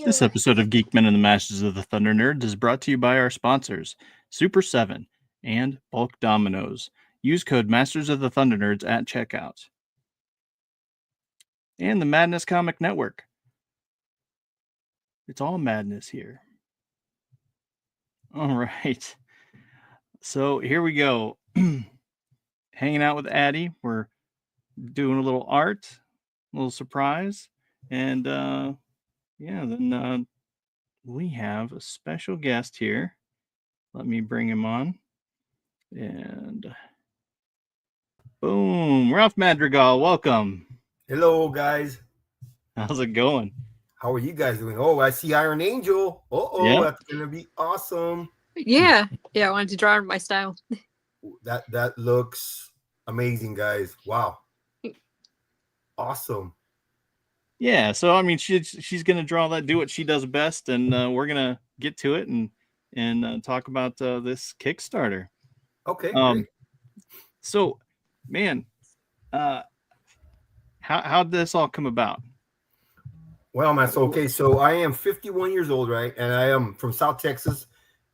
This episode of Geek-men and the Masters of the Thunder Nerds is brought to you by our sponsors, Super 7 and Bulk Dominoes. Use code Masters of the Thunder Nerds at checkout. And the Madness Comic Network. It's all madness here. All right. So here we go. Hanging out with Addie. We're doing a little art, a little surprise. And then we have a special guest here. Let me bring him on. And boom, Ralph Madrigal, welcome. Hello, guys. How's it going? How are you guys doing? Oh, I see Iron Angel. Yeah. That's gonna be awesome. Yeah, I wanted to draw in my style. That looks amazing, guys. Wow, awesome. Yeah, so I mean, she's gonna draw that, do what she does best, and we're gonna get to it and talk about this Kickstarter. Okay. Great. So, man, how'd this all come about? Well, man, so I am 51 years old, right? And I am from South Texas,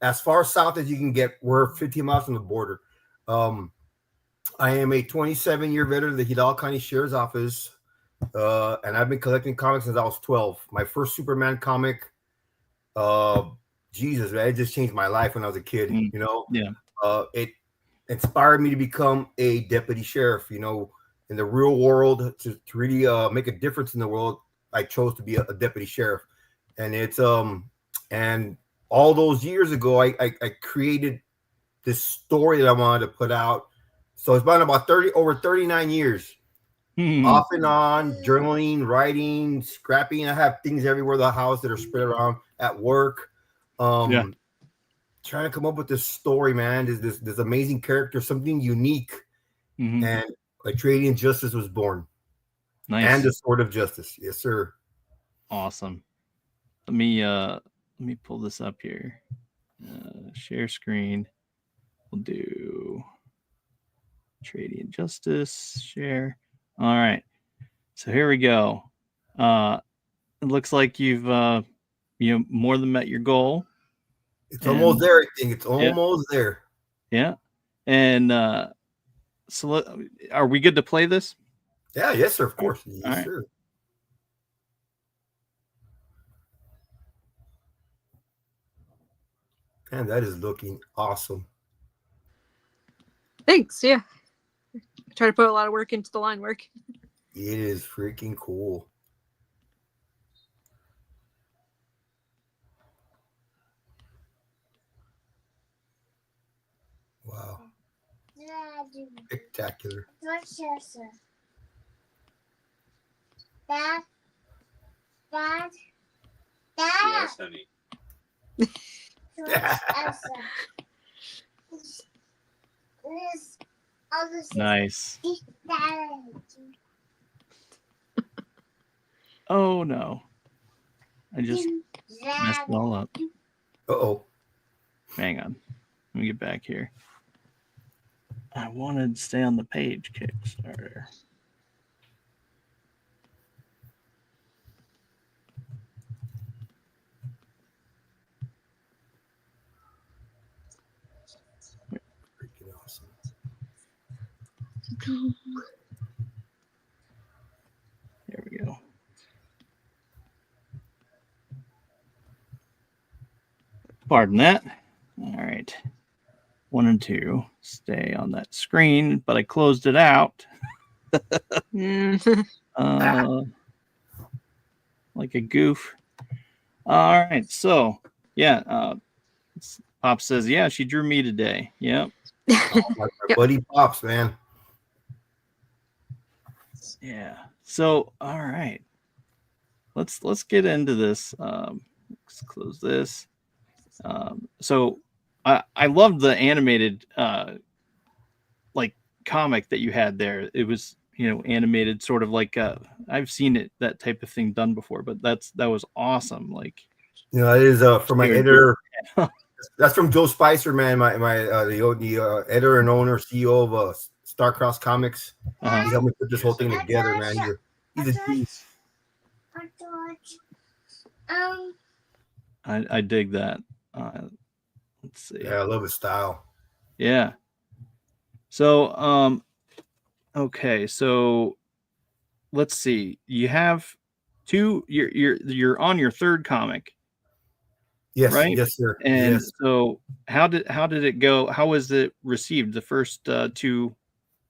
as far south as you can get. We're 15 miles from the border. I am a 27-year veteran of the Hidalgo County Sheriff's Office, and I've been collecting comics since I was 12. My first Superman comic, Jesus, man, it just changed my life when I was a kid. You know, it inspired me to become a deputy sheriff. You know, in the real world, to really make a difference in the world. I chose to be a deputy sheriff, and it's and all those years ago, I created this story that I wanted to put out. So it's been about over 39 years, off and on, journaling, writing, scrapping. I have things everywhere in the house that are spread around at work. Trying to come up with this story, man. This amazing character, something unique, and a Trading Justice was born. Nice. And the Sword of Justice. Yes, sir. Awesome. Let me pull this up here. Share screen. We'll do Trading Justice, share. All right. So here we go. It looks like you've more than met your goal. It's almost there, I think. It's almost there. Yeah. And so are we good to play this? Yeah, yes, sir. Of course. Yes, right. Sir. Man, that is looking awesome. Thanks. Yeah, I try to put a lot of work into the line work. It is freaking cool. Wow. Spectacular. Dad. Yes, honey. Nice. Oh no. I just messed it all up. Uh-oh. Hang on. Let me get back here. I wanted to stay on the page, Kickstarter. Freaking awesome. There we go. Pardon that. All right. 1 and 2 stay on that screen, but I closed it out. Like a goof. All right. So, yeah. Pop says, yeah, she drew me today. Yep. My buddy Pops, man. Yeah. So, all right. Let's get into this. Let's close this. So I loved the animated like comic that you had there. It was, animated sort of like I've seen that type of thing done before, but that was awesome. Like, it is from my editor. That's from Joe Spicer, man. The editor and owner, CEO of Starcross Comics. He helped me put this whole thing together, man. He's a genius. I dig that. Let's see. Yeah, I love his style. Yeah. So okay, so let's see. You have two. You're on your third comic. Yes, right? yes, sir. And Yes. so how did it go? How was it received? The first two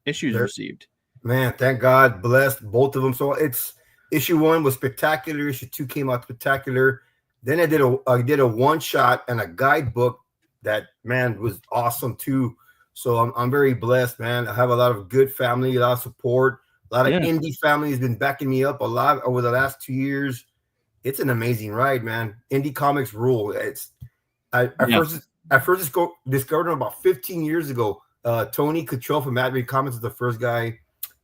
issues received? Man, thank God, blessed both of them. So it's issue 1 was spectacular. Issue 2 came out spectacular. Then I did a one shot and a guidebook that, man, was awesome too. So I'm very blessed, man. I have a lot of good family, a lot of support. A lot of indie family has been backing me up a lot over the last 2 years. It's an amazing ride, man. Indie comics rule. I first discovered them about 15 years ago. Tony Cottrell from Madrigal Comics is the first guy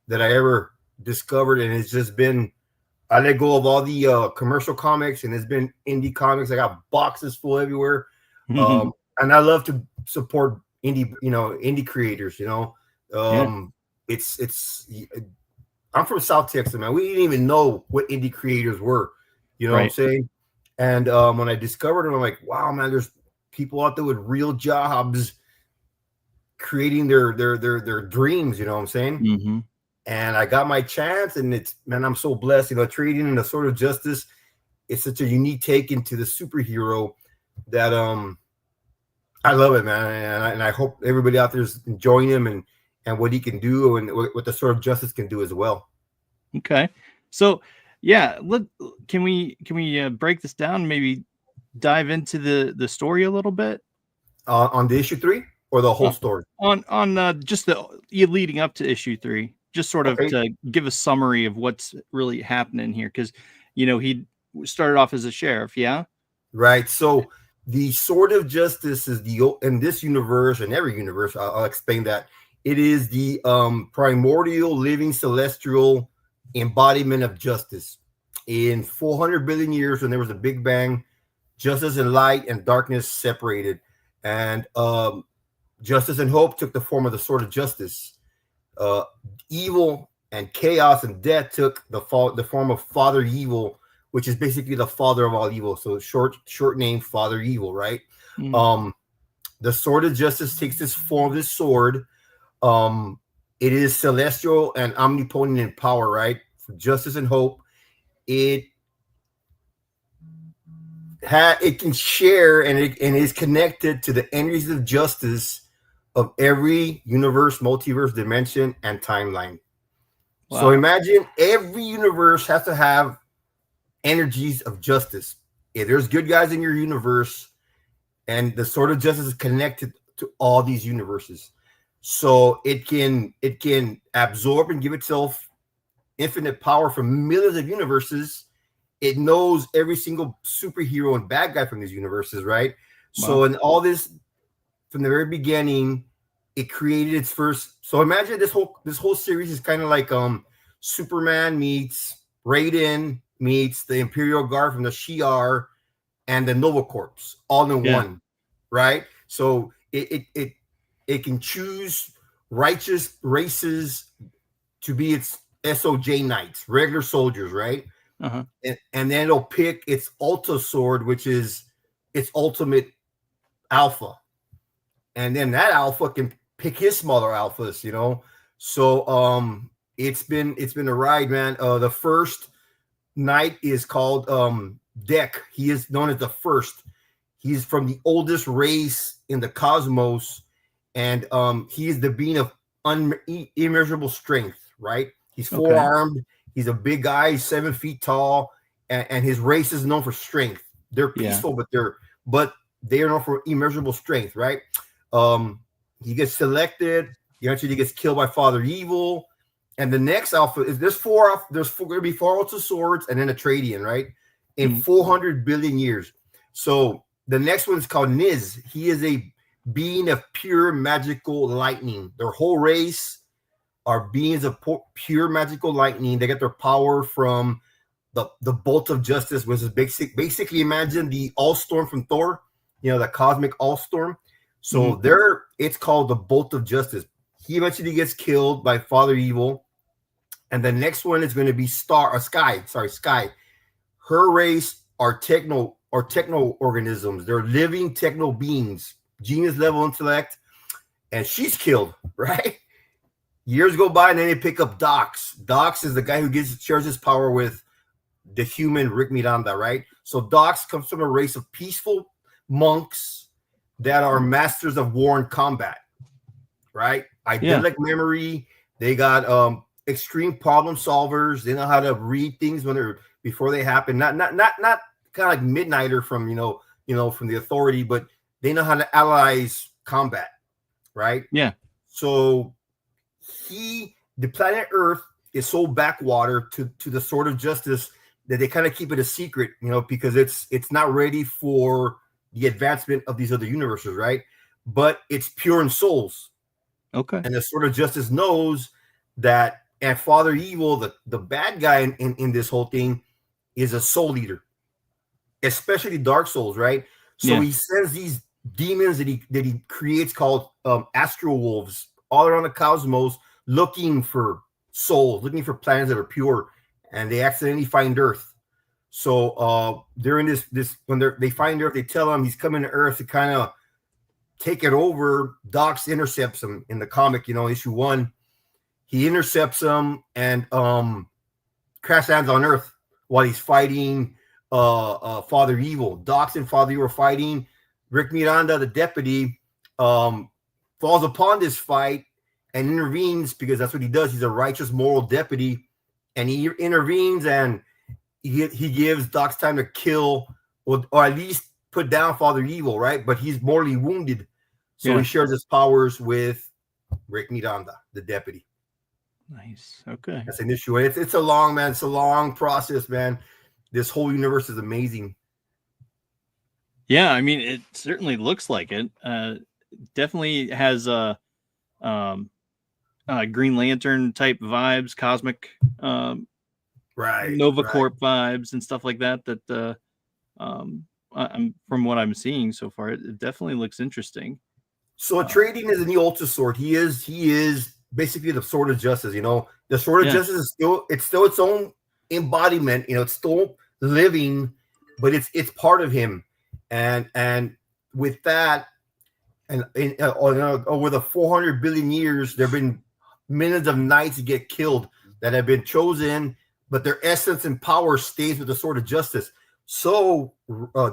that I ever discovered, and it's just been, I let go of all the commercial comics, and it's been indie comics. I got boxes full everywhere. And I love to support indie creators, it's I'm from South Texas, man. We didn't even know what indie creators were, what I'm saying? And when I discovered them, I'm like, wow, man, there's people out there with real jobs creating their dreams, you know what I'm saying? And I got my chance, and I'm so blessed, trading in the Sword of Justice. It's such a unique take into the superhero that I love it, man. And I hope everybody out there is enjoying him and what he can do and what the Sword of Justice can do as well. Okay. So yeah, can we break this down and maybe dive into the story a little bit? On the issue 3 or the whole story? On just the leading up to issue 3. Just sort of to give a summary of what's really happening here, because he started off as a sheriff, yeah. Right. So the Sword of Justice is in this universe and every universe. I'll explain that. It is the primordial, living, celestial embodiment of justice. In 400 billion years, when there was a Big Bang, justice and light and darkness separated, and justice and hope took the form of the Sword of Justice. Evil and chaos and death took the form of Father Evil, which is basically the father of all evil. So short name, Father Evil, right? The Sword of Justice takes this form of this sword. It is celestial and omnipotent in power, right? For justice and hope. It can share and it is connected to the energies of justice of every universe, multiverse, dimension, and timeline. Wow. So imagine every universe has to have energies of justice. If there's good guys in your universe, and the Sword of Justice is connected to all these universes, so it can absorb and give itself infinite power from millions of universes. It knows every single superhero and bad guy from these universes, right? Wow. So in all this, from the very beginning, it created its first. So imagine this whole series is kind of like Superman meets Raiden meets the Imperial Guard from the Shi'ar and the Nova Corps all in one, right? So it can choose righteous races to be its SOJ knights, regular soldiers, right? And then it'll pick its Ultra Sword, which is its ultimate alpha. And then that alpha can pick his smaller alphas, So it's been a ride, man. The first knight is called Deck. He is known as the first. He's from the oldest race in the cosmos, and he is the being of immeasurable strength, right? He's four-armed. He's a big guy. He's 7 feet tall, and his race is known for strength. They're peaceful, but they are known for immeasurable strength, right? He gets selected. He eventually gets killed by Father Evil. And the next alpha is there's going to be 4 Ultra Swords and then a Tradian, right? In 400 billion years. So the next one is called Niz. He is a being of pure magical lightning. Their whole race are beings of pure magical lightning. They get their power from the bolt of justice, which is basically imagine the All-Storm from Thor, the cosmic All-Storm. So it's called the bolt of justice. He eventually gets killed by Father Evil. And the next one is going to be Sky. Her race are techno organisms. They're living techno beings, genius level intellect, and she's killed, right? Years go by, and then they pick up Dox. Dox is the guy who shares his power with the human Rick Miranda, right? So Dox comes from a race of peaceful monks that are masters of war and combat, right? Idyllic memory. They got extreme problem solvers. They know how to read things before they happen. Not kind of like Midnighter from from the Authority, but they know how to analyze combat, right? Yeah. So the planet Earth is so backwater to the Sword of Justice that they kind of keep it a secret, because it's not ready for the advancement of these other universes, right? But it's pure in souls. Okay. And the Sword of Justice knows that, and Father Evil, the bad guy in this whole thing, is a soul eater, especially Dark Souls, right? So he sends these demons that he creates called astral wolves all around the cosmos, looking for souls, looking for planets that are pure, and they accidentally find Earth. So during this when they find Earth, they tell him he's coming to Earth to kind of take it over. Dox intercepts him in the comic, issue 1. He intercepts him and crash lands on Earth while he's fighting Father Evil. Dox and Father Evil are fighting. Rick Miranda, the deputy, falls upon this fight and intervenes, because that's what he does. He's a righteous, moral deputy, and he intervenes, and he gives Dox time to kill or at least put down Father Evil, right? But he's mortally wounded, so he shares his powers with Rick Miranda, the deputy. Nice. Okay. That's an issue. It's a long process, man. This whole universe is amazing. Yeah, I mean, it certainly looks like it. Definitely has Green Lantern type vibes, cosmic, Nova Corp vibes and stuff like that. I'm from what I'm seeing so far, it definitely looks interesting. So Atreides is a new Ultra Sword. He is basically the Sword of Justice. The Sword of Justice is still its own embodiment. It's still living, but it's part of him. And with that, and over the 400 billion years, there have been millions of knights that get killed that have been chosen, but their essence and power stays with the Sword of Justice. So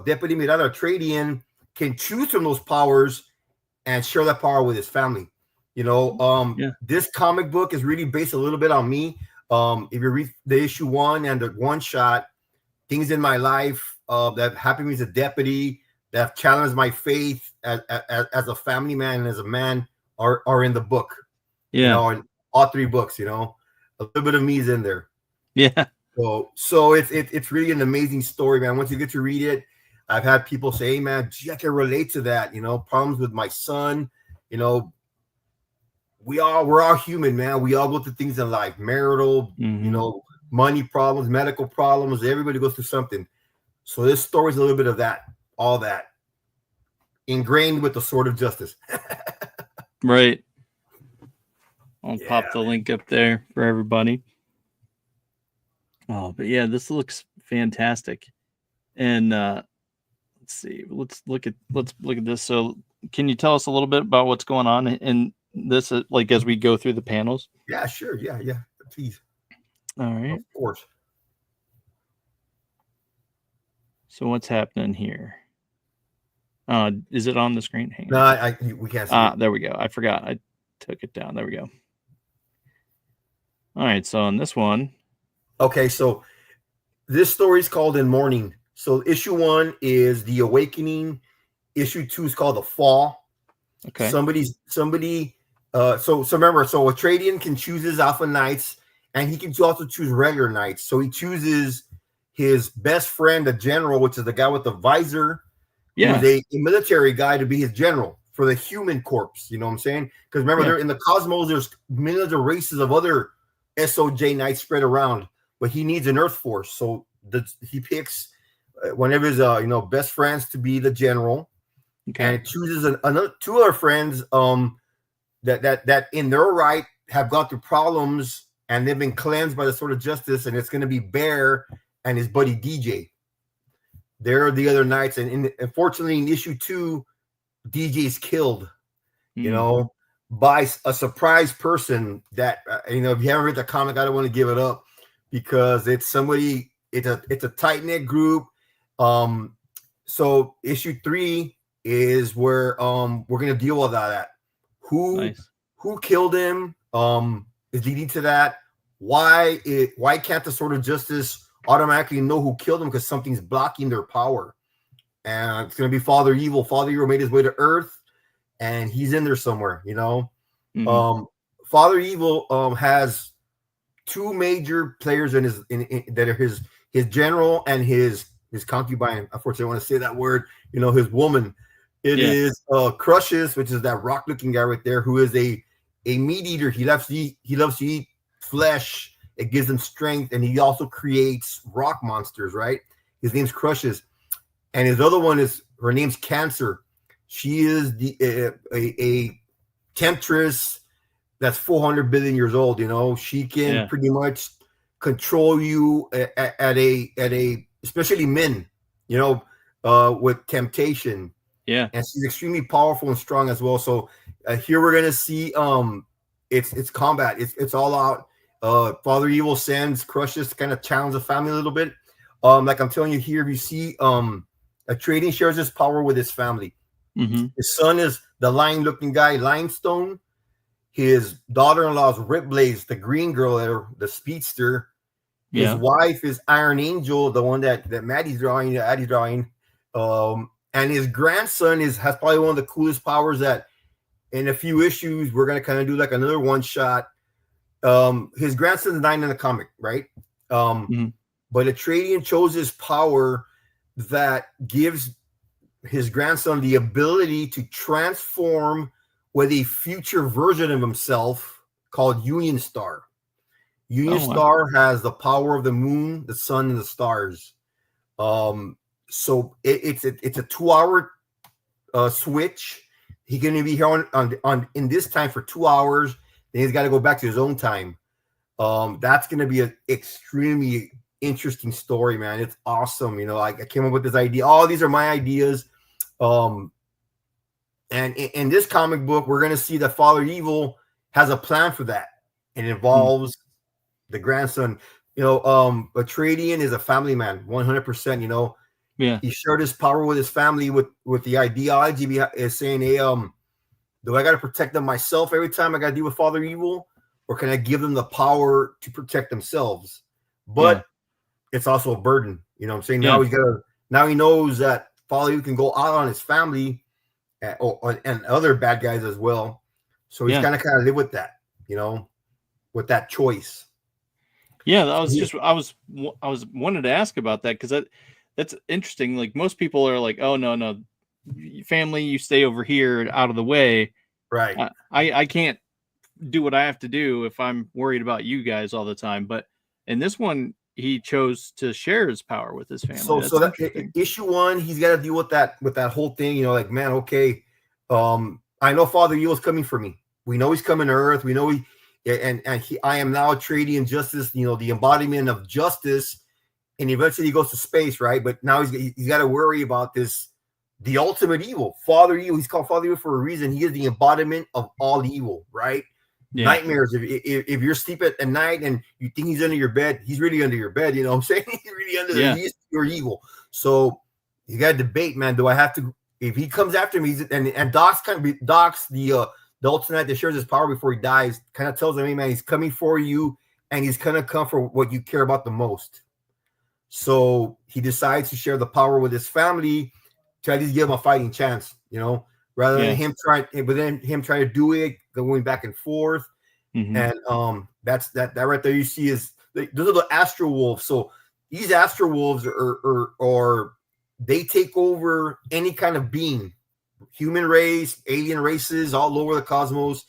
Deputy Miranda Atreides can choose from those powers and share that power with his family. This comic book is really based a little bit on me. If you read the issue 1 and the one shot, things in my life that happened to me as a deputy, that have challenged my faith as a family man and as a man are in the book. And all 3 books, a little bit of me is in there. Yeah. So it's really an amazing story, man. Once you get to read it, I've had people say, hey, man, gee, I can relate to that. Problems with my son, we're all human, man. We all go through things in life, marital, money problems, medical problems. Everybody goes through something. So this story is a little bit of that, all that, ingrained with the Sword of Justice. Right. I'll pop the link up there for everybody. Oh, but yeah, this looks fantastic. And let's see. Let's look at this. So, can you tell us a little bit about what's going on in this, like as we go through the panels? Yeah, sure. Yeah, please. All right. Of course. So, what's happening here? Is it on the screen? Hang on. No, we can't see it. There we go. I forgot. I took it down. There we go. All right. So on this one. Okay. So this story is called In Mourning. So issue 1 is The Awakening. Issue 2 is called The Fall. Okay. So remember, so Atreides can choose his alpha knights, and he can also choose regular knights. So he chooses his best friend, the general, which is the guy with the visor. Yeah. Who's a military guy to be his general for the human corps. You know what I'm saying? Because remember, they're in the cosmos, there's millions of races of other SOJ knights spread around, but he needs an Earth force. So he picks one of his best friends to be the general, and chooses another 2 other friends that in their right have gone through problems and they've been cleansed by the Sword of Justice, and it's going to be Bear and his buddy DJ. They're the other knights, and unfortunately, in issue 2, DJ's killed. You know, by a surprise person that if you haven't read the comic, I don't want to give it up because it's somebody. It's a tight knit group. So issue 3 is where we're gonna deal with that. Who killed him? Is leading to that. Why can't the Sword of Justice automatically know who killed him because something's blocking their power? And it's gonna be Father Evil. Father Evil made his way to Earth, and he's in there somewhere. Father Evil has 2 major players in that are his general and his concubine. Unfortunately, I want to say that word. His woman. It is Crushes, which is that rock looking guy right there, who is a meat eater. He loves to eat flesh. It gives him strength, and he also creates rock monsters. Right. His name's Crushes, and his other one her name's Cancer. She is a temptress that's 400 billion years old. She can pretty much control you at a especially men. With temptation. Yeah, and she's extremely powerful and strong as well. So here we're gonna see it's combat. It's all out. Father Evil sends Crushes to kind of challenge the family a little bit. Like I'm telling you here, you see Atreides shares his power with his family. His son is the lion-looking guy, Limestone. His daughter-in-law is Ripblaze, the green girl, the speedster. His wife is Iron Angel, the one that Maddie's drawing, Addie's drawing. And his grandson has probably one of the coolest powers that in a few issues we're gonna kind of do like another one shot. His grandson's 9 in the comic, right? But Atreides chose his power that gives his grandson the ability to transform with a future version of himself called Union Star. Union Star has the power of the moon, the sun, and the stars. So it's a 2-hour switch. He's going to be here on in this time for 2 hours. Then he's got to go back to his own time. That's going to be an extremely interesting story, man. It's awesome. I came up with this idea. All these are my ideas. And in this comic book, we're going to see that Father Evil has a plan for that. And it involves the grandson. Atreides is a family man, 100%. He shared his power with his family with the ideology is saying, hey, do I got to protect them myself every time I got to deal with Father Evil, or can I give them the power to protect themselves? But it's also a burden. What I'm saying? Now he knows that Father Evil can go out on his family and other bad guys as well. So he's kind of live with that, with that choice. Yeah, I was wanted to ask about that because that's interesting. Like most people are like, oh no, family, you stay over here out of the way. Right. I can't do what I have to do if I'm worried about you guys all the time. But in this one, he chose to share his power with his family. So that issue 1, he's got to deal with that whole thing. Like, man, okay, I know Father Evil's coming for me. We know he's coming to Earth. We know I am now Atreides Justice. The embodiment of justice. And eventually he goes to space, right? But now he's got to worry about the ultimate evil, Father Evil. He's called Father Evil for a reason. He is the embodiment of all evil, right? Yeah. Nightmares. If you're sleeping at night and you think he's under your bed, he's really under your bed. You know what I'm saying? He's really under he's pure evil. So you got to debate, man. Do I have to? If he comes after me, and Doc's the ultimate that shares his power before he dies, kind of tells him, hey man, he's coming for you, and he's gonna come for what you care about the most. So he decides to share the power with his family to at least give him a fighting chance, rather than him trying to do it, going back and forth. And that's that right there. You see those are the Astro Wolves. So these Astro Wolves are they take over any kind of being, human race, alien races, all over the cosmos,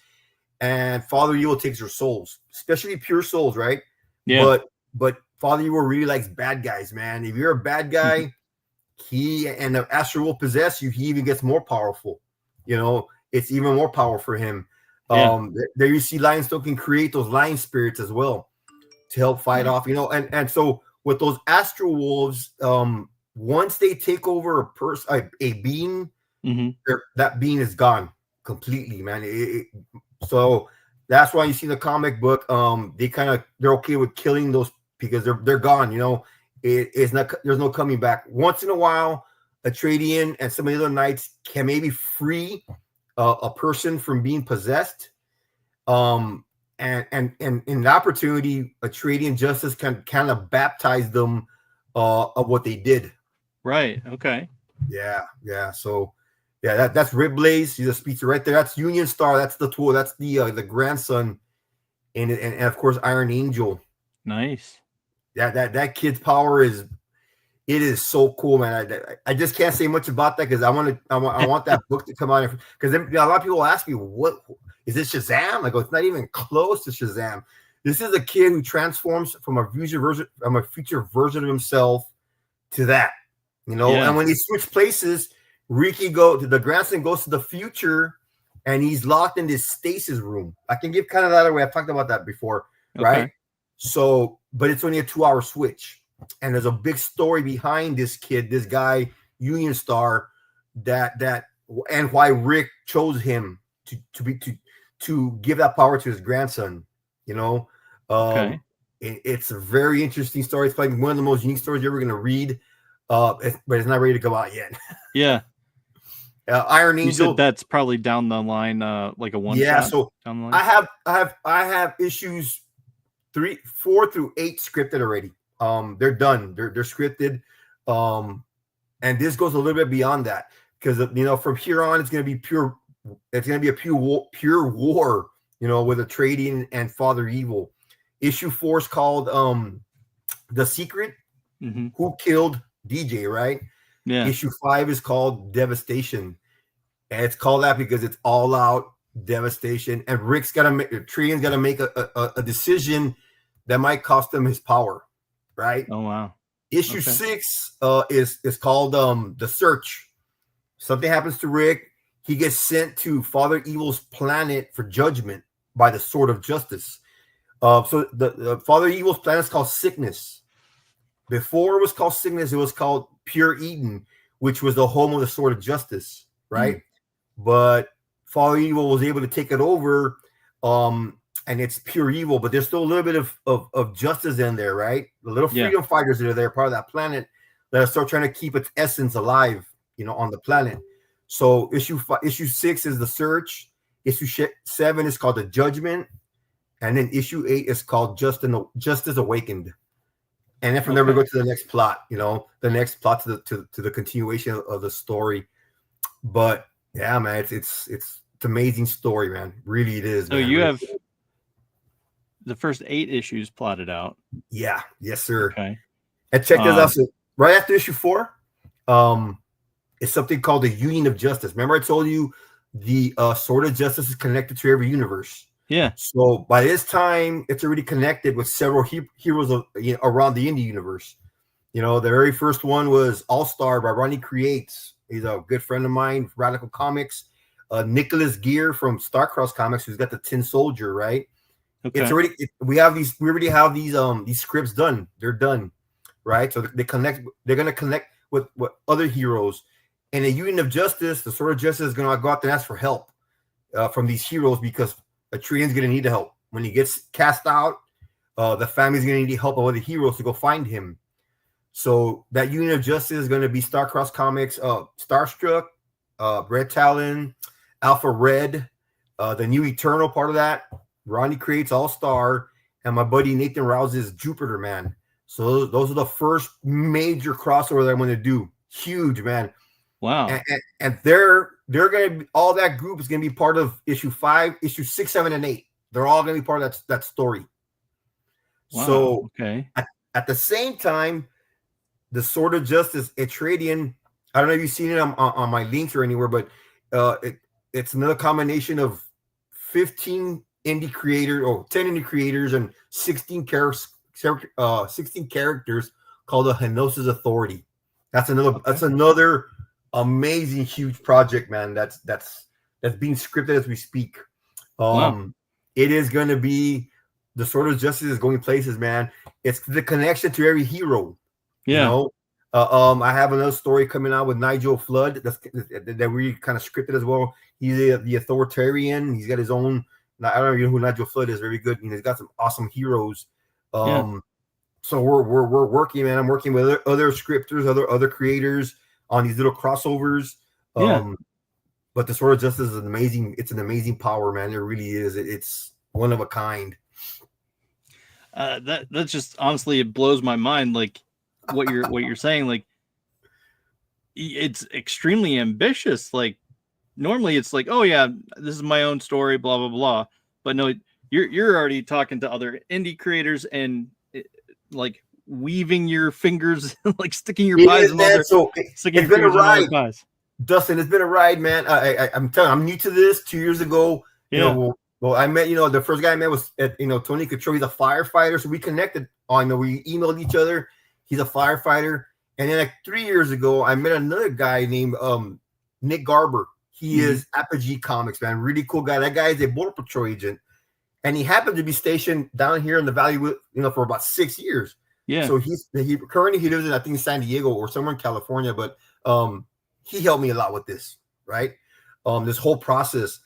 and Father Evil takes their souls, especially pure souls, right? Yeah. But Father Evil really likes bad guys, man. If you're a bad guy, he and the Astro will possess you. He even gets more powerful. It's even more power for him. Yeah. There you see Lionstone can create those lion spirits as well to help fight off. And so with those Astro Wolves, once they take over a being, that being is gone completely, man. So that's why you see in the comic book, they're okay with killing those because they're gone. You know, it's not, there's no coming back. Once in a while, Atreidian and some of the other knights can maybe free a person from being possessed. And in the opportunity, Atreidian justice can kind of baptize them of what they did. Right. Okay. Yeah. So yeah, that's Rib Blaze. He's a speedster right there. That's Union Star. That's the tool. That's the grandson, and of course Iron Angel. Nice. That kid's power is so cool, man. I just can't say much about that because I want that book to come out because a lot of people ask me, what is this, Shazam? I go, it's not even close to Shazam. This is a kid who transforms from a future version of himself to that, you know. And when they switch places, the grandson goes to the future, and he's locked in this stasis room. I can give kind of that away. I've talked about that before, right? So, but it's only a 2-hour switch, and there's a big story behind this kid, this guy, Union Star, and why Rick chose him to give that power to his grandson. You know, it's a very interesting story. It's probably one of the most unique stories you're ever going to read. But it's not ready to come out yet. Yeah. Iron Angel. You said that's probably down the line, like a one. Yeah. Shot So down the line. I have issues 4 through 8 scripted already. They're done. They're scripted. And this goes a little bit beyond that because from here on it's going to be pure. It's going to be a pure war. You know, with Atreidian and Father Evil. Issue 4 is called The Secret. Who killed DJ, right? Yeah. Issue 5 is called Devastation, and it's called that because it's all out devastation. And Atreidian's got to make a decision that might cost him his power, right? Oh wow. Issue 6 is called The Search. Something happens to Rick. He gets sent to Father Evil's planet for judgment by the Sword of Justice. So the Father Evil's planet is called Sickness. Before it was called Sickness, it was called Pure Eden, which was the home of the Sword of Justice, right? But Father Evil was able to take it over, and it's pure evil, but there's still a little bit of justice in there, right? The little freedom fighters that are there, part of that planet, that are still trying to keep its essence alive, on the planet. So issue 6 is The Search. Issue 7 is called The Judgment, and then issue 8 is called Justice Awakened. And then from there we go to the next plot, the next plot to the continuation of the story. But yeah, man, it's amazing story, man. Really, it is. So man. You have the first 8 issues plotted out. Yeah, yes, sir. Okay. And check this out. So right after issue 4, it's something called the Union of Justice. Remember, I told you the Sword of Justice is connected to every universe. Yeah. So by this time, it's already connected with several heroes around the indie universe. The very first one was All Star by Ronnie Creates. He's a good friend of mine, Radical Comics. Nicholas Gear from Starcross Comics, who's got the Tin Soldier, right? Okay. It's already we already have these scripts done. They're done, right? So they're going to connect with other heroes. And the Union of Justice, the Sword of Justice, is going to go out there and ask for help from these heroes because Atreidian's going to need help. When he gets cast out, the family's going to need help of other heroes to go find him. So that Union of Justice is going to be Starcross Comics, Starstruck, Red Talon, Alpha Red, the new Eternal part of that. Ronnie Creates All Star, and my buddy Nathan Rouse's Jupiter Man. So those are the first major crossover that I'm going to do. Huge, man. Wow. And they're going to be, all that group is going to be part of issue 5, issue 6, 7, and 8. They're all going to be part of that story. Wow. So okay. At the same time, the Sword of Justice, Atreidian, I don't know if you've seen it on my links or anywhere, but it's another combination of 15 indie creators or 10 indie creators and 16 characters called the Henosis Authority. That's another amazing huge project, man. That's being scripted as we speak. Wow. It is going to be the Sword of Justice is going places, man. It's the connection to every hero. Yeah. I have another story coming out with Nigel Flood that we kind of scripted as well. He's the authoritarian. He's got his own. I don't know who Nigel Flood is. Very good. He's got some awesome heroes. So we're working, man. I'm working with other scripters, other creators on these little crossovers. But the Sword of Justice is amazing. It's an amazing power, man. It really is. It's one of a kind. That just honestly, it blows my mind. Like what you're saying. Like it's extremely ambitious. Like normally it's like, oh yeah, this is my own story, blah blah blah. But no, you're already talking to other indie creators and like weaving your fingers, like sticking your pies in other. So it's been a ride, Dustin. It's been a ride, man. I'm telling you, I'm new to this. 2 years ago, you know, well, I met, the first guy I met was at, Tony Control. He's a firefighter, so we connected on. We emailed each other. He's a firefighter, and then like 3 years ago, I met another guy named Nick Garber. He is Apogee Comics, man. Really cool guy. That guy is a Border Patrol agent. And he happened to be stationed down here in the Valley, for about 6 years. Yeah. So he currently lives in, I think, San Diego or somewhere in California. But he helped me a lot with this, right? This whole process.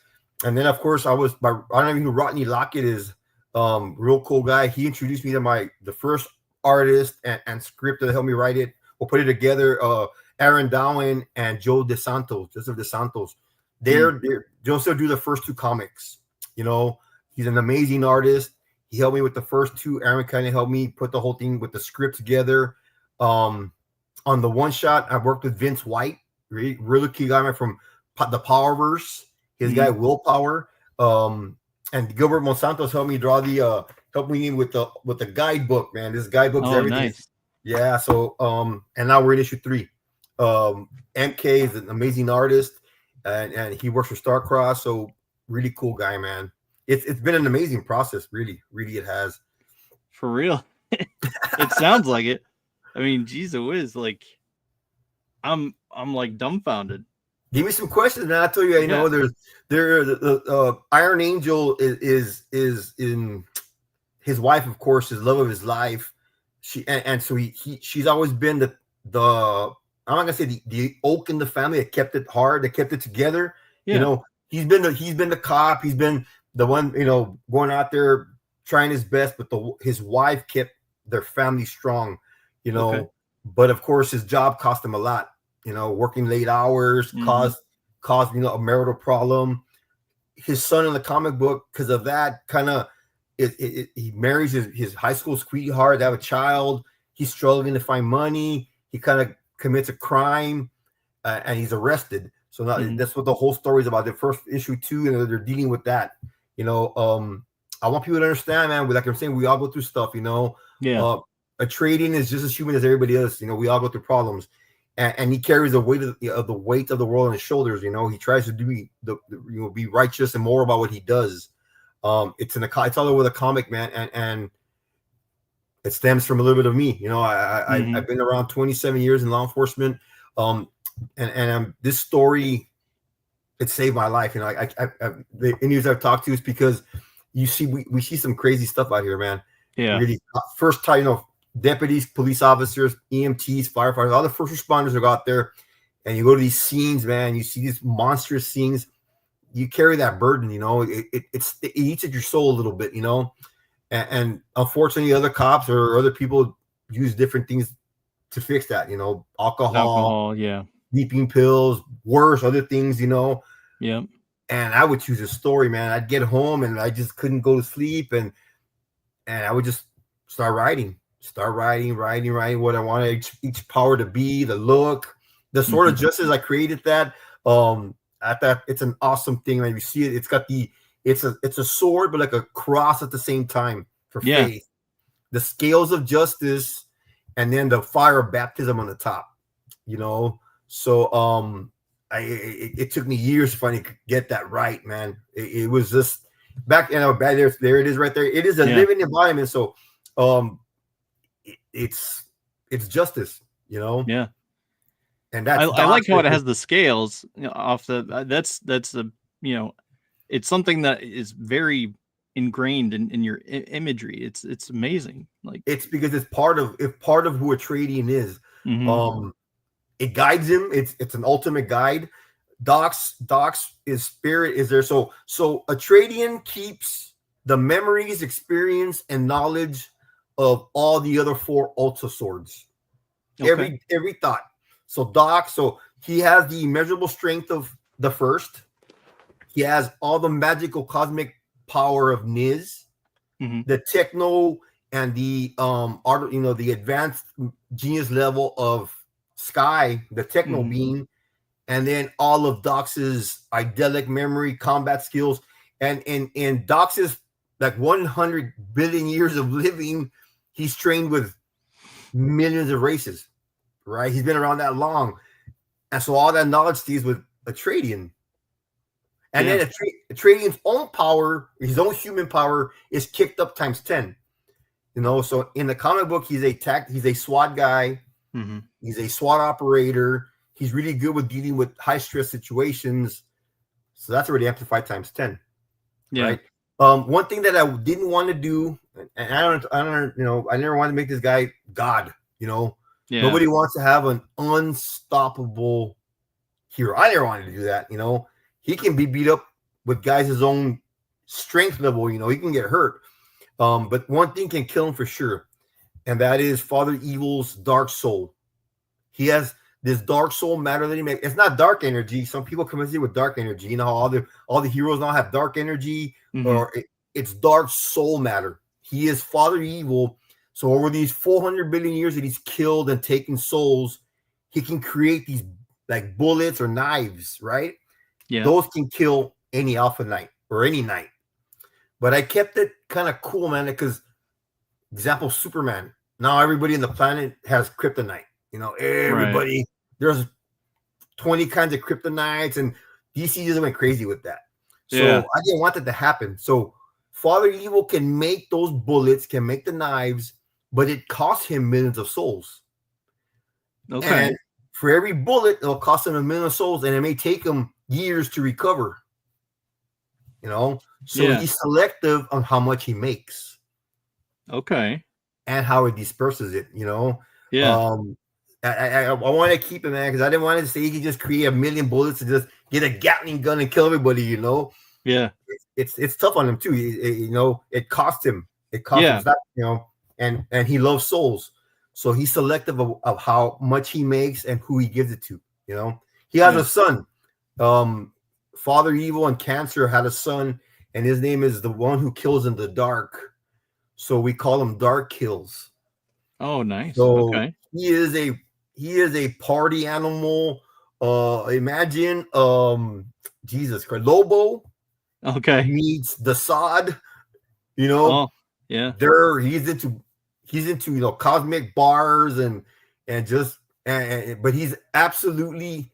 And then, of course, I don't know who Rodney Lockett is. Real cool guy. He introduced me to the first artist and script that helped me write it. We'll put it together. Aaron Dowen and Joseph DeSantos. Joseph do the first two comics. He's an amazing artist. He helped me with the first two. Aaron kind of helped me put the whole thing with the script together. On the one shot, I worked with Vince White, really key guy from the Powerverse. His guy Willpower. And Gilbert Monsantos helped me draw helped me with the guidebook, man. This guidebook's everything. Nice. Yeah. So and now we're in issue 3. MK is an amazing artist, and he works for Starcross. So really cool guy, man. It's been an amazing process, really it has. For real. It sounds like it. I mean, geez, it was like I'm like dumbfounded. Give me some questions, man. I tell you, the Iron Angel is in his wife, of course, his love of his life. She's always been the I'm not gonna say the oak in the family that kept it hard, that kept it together. Yeah. He's been the cop, he's been the one, going out there trying his best, but his wife kept their family strong, Okay. But of course his job cost him a lot, working late hours caused a marital problem. His son in the comic book, because of that, kind of he marries his high school sweetheart. They have a child. He's struggling to find money. He kind of commits a crime, and he's arrested. So now that's what the whole story is about. The first issue 2, and they're dealing with that. I want people to understand, man. Like I'm saying, we all go through stuff. A trading is just as human as everybody else. We all go through problems, and he carries the weight of the world on his shoulders. He tries to be righteous and more about what he does. It's all over the comic, man, and it stems from a little bit of me. I've been around 27 years in law enforcement, and this story, it saved my life. The Indians I've talked to is because we see some crazy stuff out here, man. Yeah. Really, first time, deputies, police officers, EMTs, firefighters, all the first responders are out there, and you go to these scenes, man. You see these monstrous scenes. You carry that burden, it eats at your soul a little bit, and unfortunately other cops or other people use different things to fix that, alcohol, sleeping pills, worse, other things, Yeah. And I would choose a story, man. I'd get home and I just couldn't go to sleep, and I would just start writing what I wanted each power to be, the look, the Sword of Justice. I created that. I thought it's an awesome thing. When you see it, it's a sword, but like a cross at the same time for faith. The scales of justice, and then the fire of baptism on the top. So it took me years to finally get that right, man. It was just back, there it is right there. It is a living embodiment. So it's justice, Yeah. And that's I like how it has the scales off that's the it's something that is very ingrained in your imagery. It's amazing. Like, it's because it's part of who a trading is. It guides him. It's an ultimate guide. Doc's is spirit is there. So Atreidian keeps the memories, experience, and knowledge of all the other 4 Ultra swords. Okay. Every thought. So Doc, so he has the immeasurable strength of the first. He has all the magical cosmic power of Niz, the techno and the art, the advanced genius level of Sky, the techno being, and then all of Dox's idyllic memory, combat skills, and Dox's like 100 billion years of living. He's trained with millions of races, right? He's been around that long, and so all that knowledge stays with Atreidian. And then Atreidian's own power, his own human power, is kicked up times 10. So in the comic book, he's a SWAT guy. He's a SWAT operator. He's really good with dealing with high stress situations. So that's already amplified times 10. Yeah. Right. One thing that I didn't want to do, and I don't, I never wanted to make this guy God. Nobody wants to have an unstoppable hero. I never wanted to do that. He can be beat up with guys his own strength level. He can get hurt. But one thing can kill him for sure, and that is Father Evil's dark soul. He has this dark soul matter that he makes. It's not dark energy. Some people come in with dark energy. How all the heroes now have dark energy, or it's dark soul matter. He is Father Evil. So over these 400 billion years that he's killed and taken souls, he can create these like bullets or knives, right? Yeah. Those can kill any Alpha Knight or any Knight. But I kept it kind of cool, man, because, example, Superman. Now everybody on the planet has kryptonite. Everybody, there's 20 kinds of kryptonites, and DC just went crazy with that. So I didn't want that to happen. So Father Evil can make those bullets, can make the knives, but it costs him millions of souls. Okay. And for every bullet, it'll cost him 1 million souls, and it may take him years to recover. So he's selective on how much he makes. Okay. And how he disperses it, Yeah. I want to keep it, man, because I didn't want to say he could just create 1 million bullets and just get a Gatling gun and kill everybody, Yeah. It's tough on him too. It cost him. It cost him that, and he loves souls. So he's selective of how much he makes and who he gives it to. He has a son. Father Evil and Cancer had a son, and his name is the one who kills in the dark. So we call him Dark Kills. Oh, nice. So okay. He is a party animal. Imagine Jesus Christ, Lobo. Okay. Meets the Sod. Oh, yeah. He's into cosmic bars but he's absolutely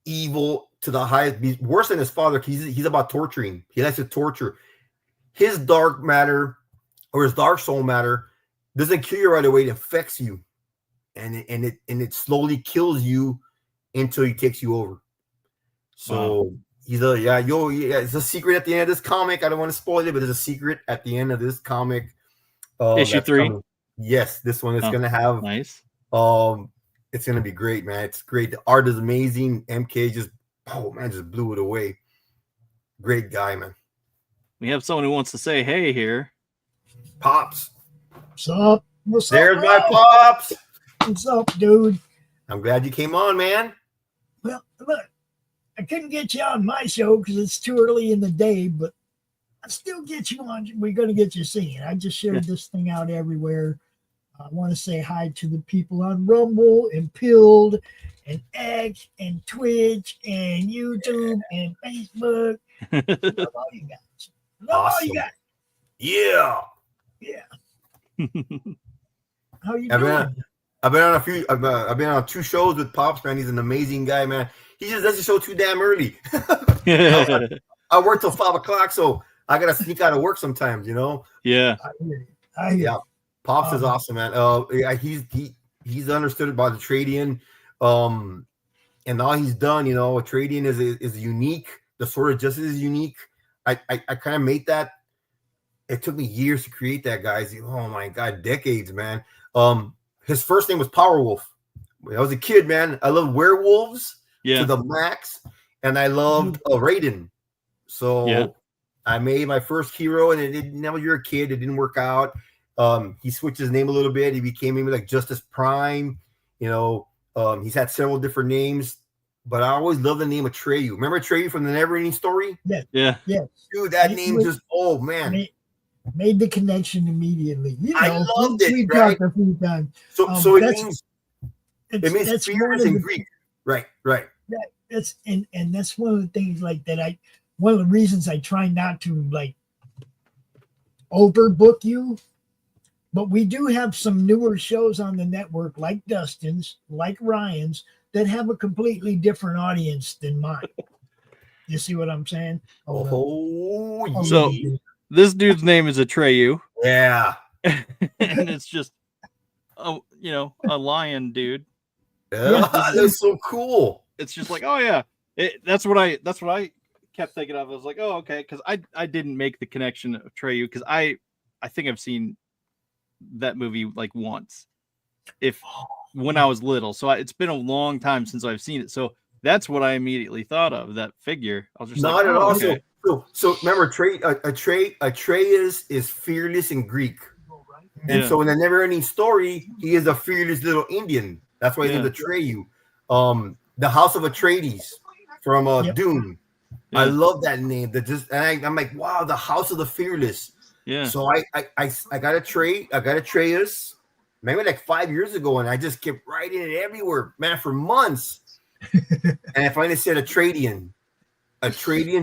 evil to the highest. He's worse than his father. He's about torturing. He likes to torture. His dark matter or his dark soul matter doesn't kill you right away. It affects you, and it slowly kills you until he takes you over. So he's it's a secret at the end of this comic. I don't want to spoil it, but there's a secret at the end of this comic. Issue 3. Yes, this one is gonna have nice. It's gonna be great, man. It's great. The art is amazing. MK just blew it away. Great guy, man. We have someone who wants to say hey here. Pops. What's up? There's my Pops. What's up, dude? I'm glad you came on, man. Well, look, I couldn't get you on my show because it's too early in the day, but I still get you on. We're going to get you singing. I just shared this thing out everywhere. I want to say hi to the people on Rumble and Pilled and X and Twitch and YouTube and Facebook. Love all you guys. Love all you guys. Yeah. Yeah. How you doing? I've been on 2 shows with Pops, man. He's an amazing guy, man. He just does the show too damn early. I work till 5 o'clock, so I gotta sneak out of work sometimes, Yeah. I hear you. Pops is awesome, man. He's understood about the Atreidian, and all he's done, Atreidian is unique. The Sword of Justice is unique. I kind of made that. It took me years to create that, guys. Oh my God, decades, man. His first name was Powerwolf. When I was a kid, man, I loved werewolves Yeah. to the max, and I loved Raiden. So I made my first hero, and it didn't. Now you're a kid, it didn't work out. He switched his name a little bit. He became maybe like Justice Prime. You know, he's had several different names, but I always loved the name Atreyu. Remember Atreyu from the Neverending Story? Yeah. Dude, that name just made the connection immediately. You know, I loved it. We've Right? talked a few times. So it means fearless and Greek. Right. That's and that's one of the things like that. One of the reasons I try not to like overbook you. But we do have some newer shows on the network, like Dustin's, like Ryan's, that have a completely different audience than mine. You see what I'm saying? So this dude's name is Atreyu. Yeah. And it's just, a lion dude. Yeah, that's so cool. It's just like, oh yeah, that's what I kept thinking of. I was like, oh okay, because I didn't make the connection of Atreyu because I think I've seen that movie like once, when I was little. So it's been a long time since I've seen it. So that's what I immediately thought of, that figure. I was just not like, at all. Okay. So remember, Atreus is fearless in Greek, and so in the Never-Ending Story, he is a fearless little Indian. That's why he's Atreyu. The House of Atreides from Dune. I love that name. I'm like, wow, the House of the Fearless. Yeah. So I got Atreus maybe like 5 years ago, and I just kept writing it everywhere, man, for months. And I finally said Atreidian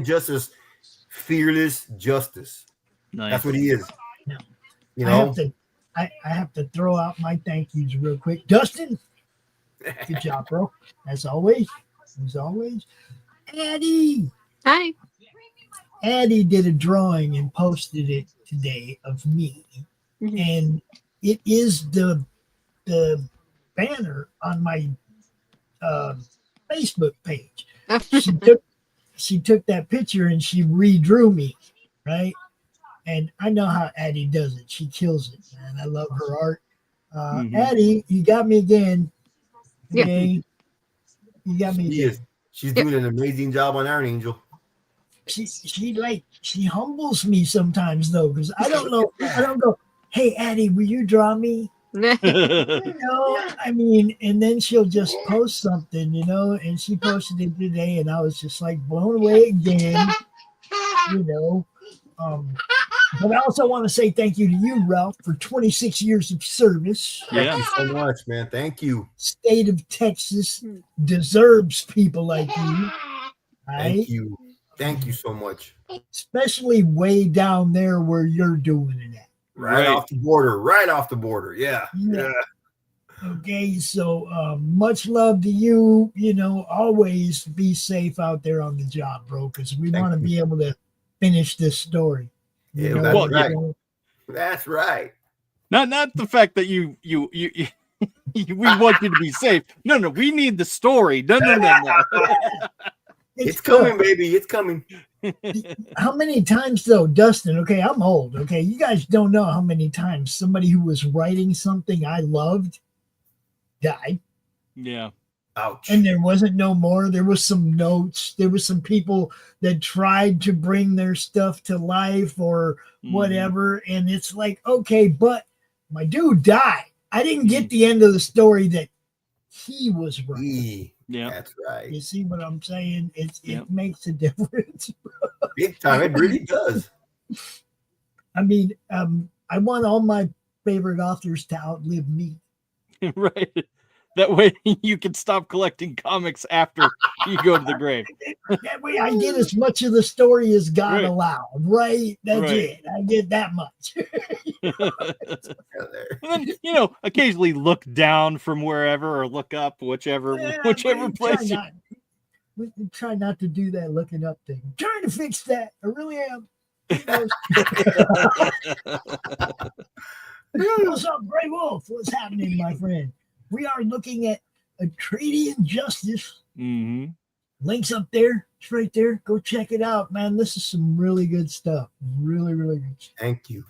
justice, fearless justice. Nice. That's what he is. No. You know, I have to throw out my thank yous real quick. Dustin, good job, bro. As always. Addie. Hi. Addie did a drawing and posted it today of me. Mm-hmm. And it is the banner on my Facebook page. She took that picture and she redrew me, right? And I know how Addie does it. She kills it, man. I love her art. Addie, you got me again. Okay? You got me again. She's doing an amazing job on Iron Angel. She humbles me sometimes though, because I don't know. I don't go, hey Addie, will you draw me? I mean, and then she'll just post something, and she posted it today, and I was just like blown away again, But I also want to say thank you to you, Ralph, for 26 years of service. Thank you so much, man. Thank you. State of Texas deserves people like you. Right? Thank you so much. Especially way down there where you're doing it at. Right off the border. Yeah. Okay, so much love to you. Always be safe out there on the job, bro, because we want to be able to finish this story. That's right. That's right. Not the fact that you we want you to be safe. No, we need the story. No. It's coming, baby. It's coming. How many times though, Dustin? Okay, I'm old. Okay, you guys don't know how many times somebody who was writing something I loved died. Yeah. Ouch. And there wasn't no more. There was some notes. There was some people that tried to bring their stuff to life or whatever. And it's like, okay, but my dude died. I didn't get the end of the story that he was writing. Yeah, that's right. You see what I'm saying? It makes a difference. Big time. It really does. I mean, I want all my favorite authors to outlive me. Right. That way you can stop collecting comics after you go to the grave. That way I get as much of the story as God allowed, right? That's it. I get that much. And then, occasionally look down from wherever or look up, whichever place. Try not to do that looking up thing. I'm trying to fix that. I really am. What's up, Gray Wolf? What's happening, my friend? We are looking at Atreidian Justice. Mm-hmm. Links up there. It's right there. Go check it out, man. This is some really good stuff. Really, really good stuff. Thank you.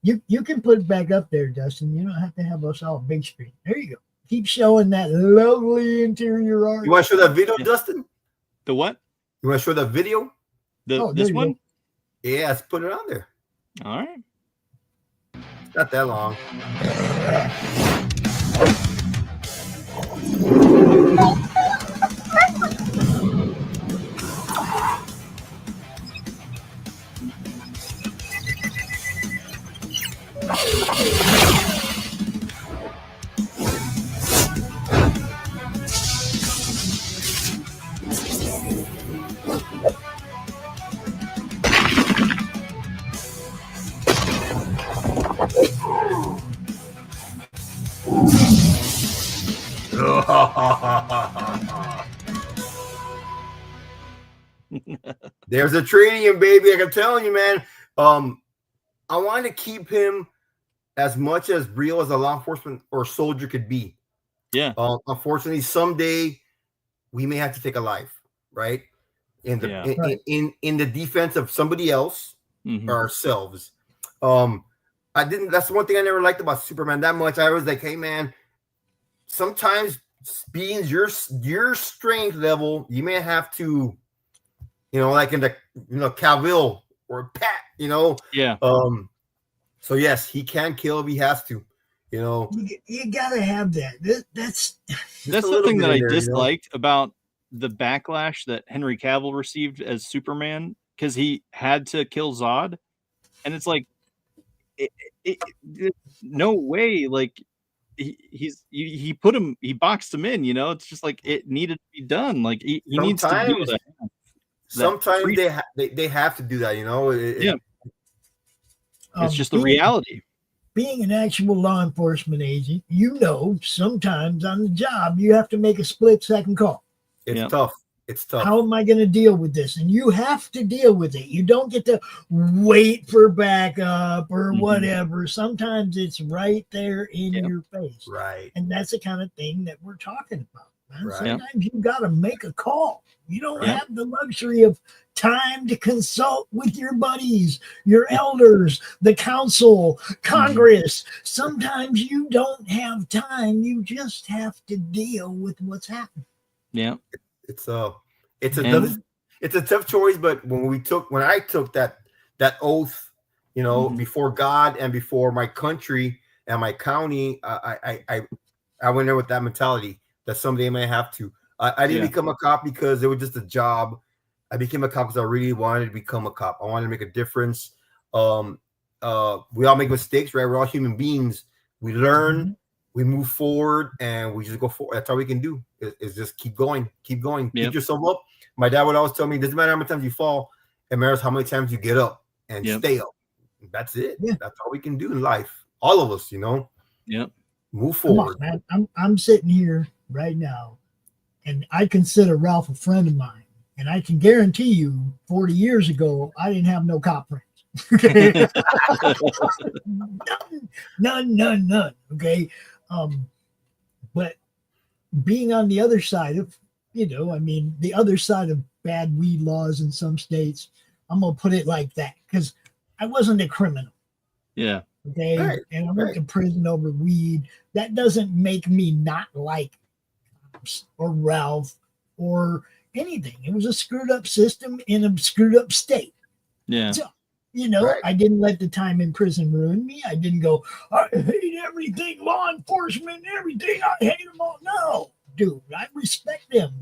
You can put it back up there, Dustin. You don't have to have us all big screen. There you go. Keep showing that lovely interior art. You want to show that video, Dustin? The what? You want to show that video? This one? Yeah, let's put it on there. All right. It's not that long. There's a training, baby. I'm telling you, man. I want to keep him as much as real as a law enforcement or soldier could be. Yeah. Unfortunately, someday we may have to take a life, right? In the in the defense of somebody else or ourselves. That's one thing I never liked about Superman that much. I was like, hey man, sometimes being your strength level, you may have to, like in the Cavill or Pat, Yeah. So yes, he can kill if he has to. You gotta have that. That's the thing that I disliked about the backlash that Henry Cavill received as Superman, because he had to kill Zod, and it's like, no way, like he boxed him in. It's just like it needed to be done. Like he needs to do that. Sometimes they have to do that. It's just the reality. Being an actual law enforcement agent, sometimes on the job you have to make a split-second call. It's tough. It's tough. How am I going to deal with this? And you have to deal with it. You don't get to wait for backup or whatever. Sometimes it's right there in your face. Right. And that's the kind of thing that we're talking about, man. Right. Sometimes you got to make a call. You don't have the luxury of time to consult with your buddies, your elders, the council, Congress. Sometimes you don't have time. You just have to deal with what's happening. Yeah. It's a tough choice, but when I took that oath, before God and before my country and my county, I went there with that mentality that someday I may have to. I didn't become a cop because it was just a job. I became a cop because I really wanted to become a cop. I wanted to make a difference. We all make mistakes, right? We're all human beings. We learn, we move forward, and we just go forward. That's all we can do is just keep going. Pick yourself up. My dad would always tell me, it doesn't matter how many times you fall, it matters how many times you get up and stay up. That's it. Yeah. That's all we can do in life. All of us, Yep. Move forward. Come on, man. I'm sitting here right now, and I consider Ralph a friend of mine. And I can guarantee you, 40 years ago, I didn't have no cop friends. None. Okay. But being on the other side of, the other side of bad weed laws in some states, I'm going to put it like that, because I wasn't a criminal. Yeah. Okay. Right. And I went to prison over weed. That doesn't make me not like cops or Ralph or anything. It was a screwed up system in a screwed up state. Yeah. So, I didn't let the time in prison ruin me. I didn't go, I hate everything, law enforcement, everything. I hate them all. No, dude, I respect them.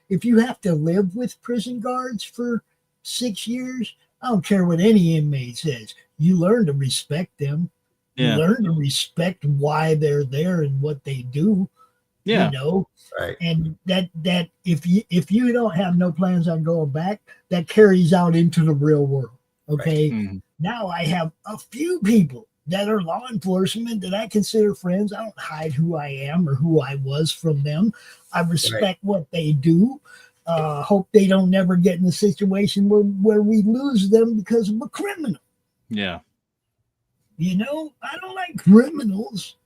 If you have to live with prison guards for 6 years, I don't care what any inmate says. You learn to respect them. Yeah. You learn to respect why they're there and what they do. Yeah. Right. And that if you don't have no plans on going back, that carries out into the real world. Okay. Right. Now I have a few people that are law enforcement that I consider friends. I don't hide who I am or who I was from them. I respect what they do. Hope they don't never get in a situation where we lose them because of a criminal. Yeah. I don't like criminals.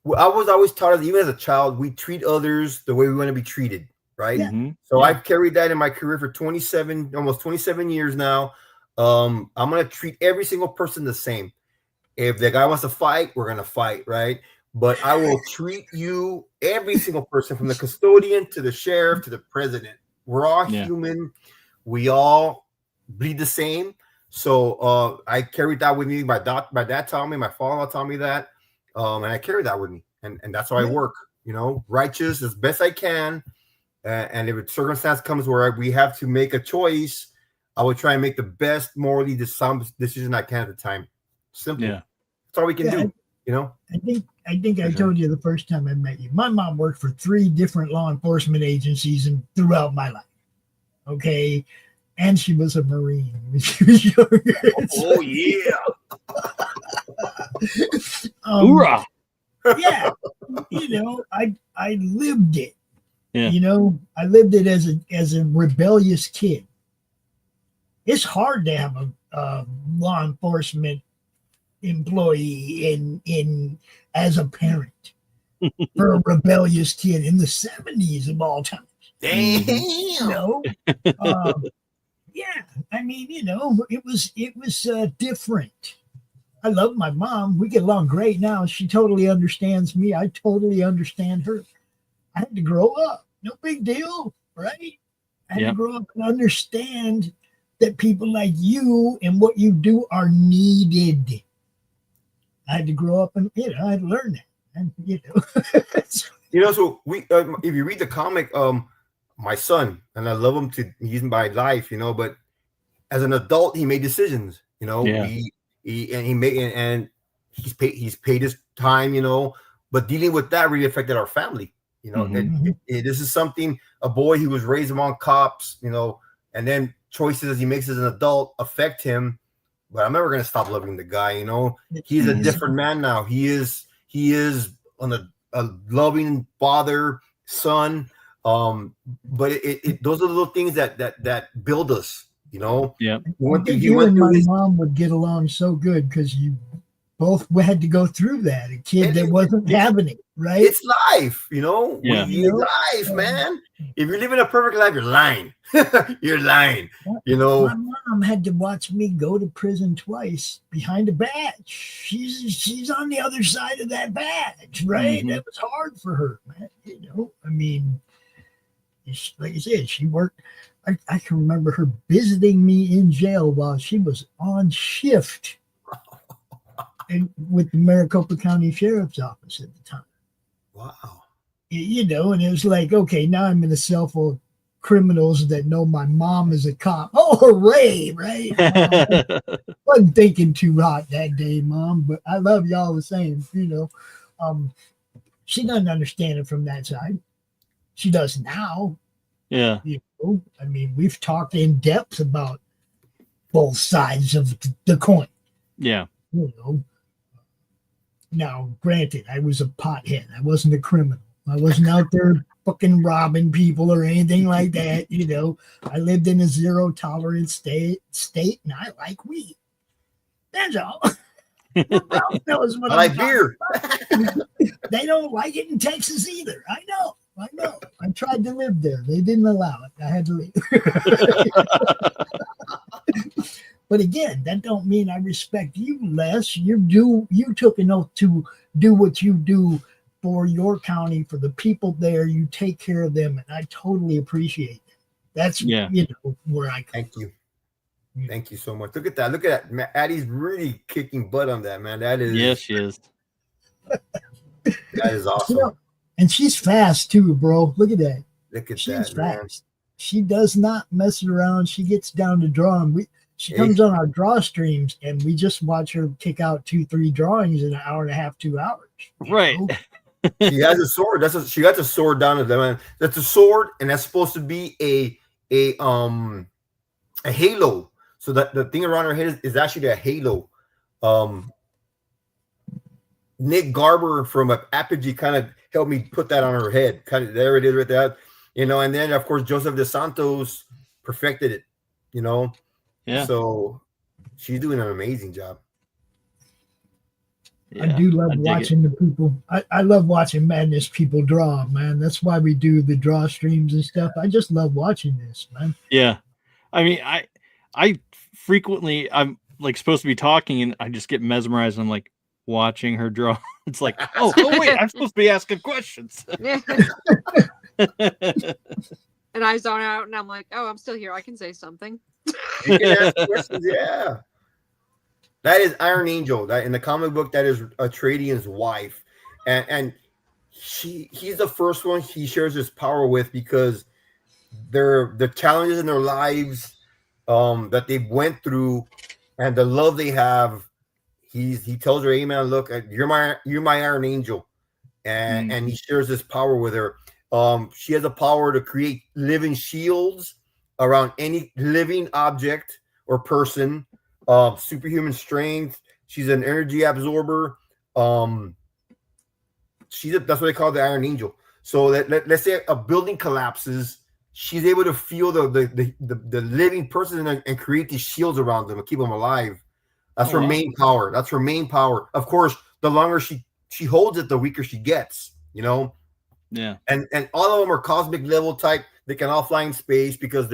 I was always taught, even as a child, we treat others the way we want to be treated, right? Yeah. So I've carried that in my career for almost 27 years now. I'm going to treat every single person the same. If the guy wants to fight, we're gonna fight, right? But I will treat you, every single person, from the custodian to the sheriff to the president. We're all human. We all bleed the same. So I carried that with me. My dad taught me, my father taught me that, and I carry that with me, and that's how I work. Righteous as best I can. And if a circumstance comes where we have to make a choice, I would try and make the best morally sound decision I can at the time. Simple. Yeah. That's all we can do. I think I told you the first time I met you. My mom worked for 3 different law enforcement agencies and throughout my life. Okay. And she was a Marine when she was younger. Oh, yeah. Hoorah. Yeah. I lived it. Yeah. I lived it as a rebellious kid. It's hard to have a law enforcement employee in as a parent for a rebellious kid in the 70s of all times. Damn. Yeah, I mean, it was different. I love my mom. We get along great now. She totally understands me. I totally understand her. I had to grow up. No big deal, right? I had to grow up and understand that people like you and what you do are needed. I had to grow up and I had to learn that. And so we if you read the comic, my son, and I love him he's my life, but as an adult he made decisions, and he's paid his time, but dealing with that really affected our family. This is something, a boy who was raised among cops, and then choices he makes as an adult affect him. But I'm never going to stop loving the guy. He's a different man now. He is on a loving father, son. But those are the little things that build us. Yeah. You and my mom would get along so good because you both had to go through that. A kid that wasn't having it, right? It's life, Yeah. Life, man. If you're living a perfect life, you're lying. You're lying. My mom had to watch me go to prison twice behind a badge. She's on the other side of that badge, right? Mm-hmm. That was hard for her, man. I mean, like I said, she worked. I can remember her visiting me in jail while she was on shift. And with the Maricopa County Sheriff's Office at the time. Wow. And it was like, okay, now I'm in a cell full of criminals that know my mom is a cop. Oh, hooray, right? Wasn't thinking too hot that day, Mom, but I love y'all the same, She doesn't understand it from that side. She does now. Yeah. I mean, we've talked in depth about both sides of the coin. Yeah. Now, granted, I was a pothead. I wasn't a criminal. I wasn't out there fucking robbing people or anything like that. I lived in a zero tolerance state, and I like weed. That's all. Ralph knows what I like beer. They don't like it in Texas either. I know. I tried to live there. They didn't allow it. I had to leave. But again, that don't mean I respect you less. You took an oath to do what you do for your county, for the people there. You take care of them, and I totally appreciate that. That's where I come. Thank you. Thank you so much. Look at that. Addie's really kicking butt on that, man. That is. Yes, she is. That is awesome. And she's fast too, bro. Look at that. She's fast. Man. She does not mess around. She gets down to drawing. She comes on our draw streams, and we just watch her kick out 2-3 drawings in an hour and a half, 2 hours. Right. She has a sword. She got the sword down to them. That's a sword, and that's supposed to be a halo. So that the thing around her head is actually a halo. Nick Garber from Apogee kind of helped me put that on her head. Kind of there it is right there. And then of course Joseph DeSantos perfected it. Yeah. So she's doing an amazing job. Yeah, I do love watching the people. I love watching Madness people draw, man. That's why we do the draw streams and stuff. I just love watching this, man. Yeah. I mean, I frequently, I'm like supposed to be talking, and I just get mesmerized. I'm like watching her draw. It's like, oh wait, I'm supposed to be asking questions. And I zone out, and I'm like, oh, I'm still here. I can say something. You can ask questions, yeah. That is Iron Angel. That in the comic book, that is Atreides' wife, and he's the first one he shares his power with because the challenges in their lives that they went through and the love they have. He tells her, "Hey man, look, you're my Iron Angel," and he shares this power with her. She has a power to create living shields around any living object or person. Superhuman strength. She's an energy absorber. That's what they call the Iron Angel. So let's say a building collapses, she's able to feel the living person and create these shields around them and keep them alive. That's her main power. That's her main power. Of course, the longer she holds it, the weaker she gets. Yeah. And all of them are cosmic level type. They can all fly in space because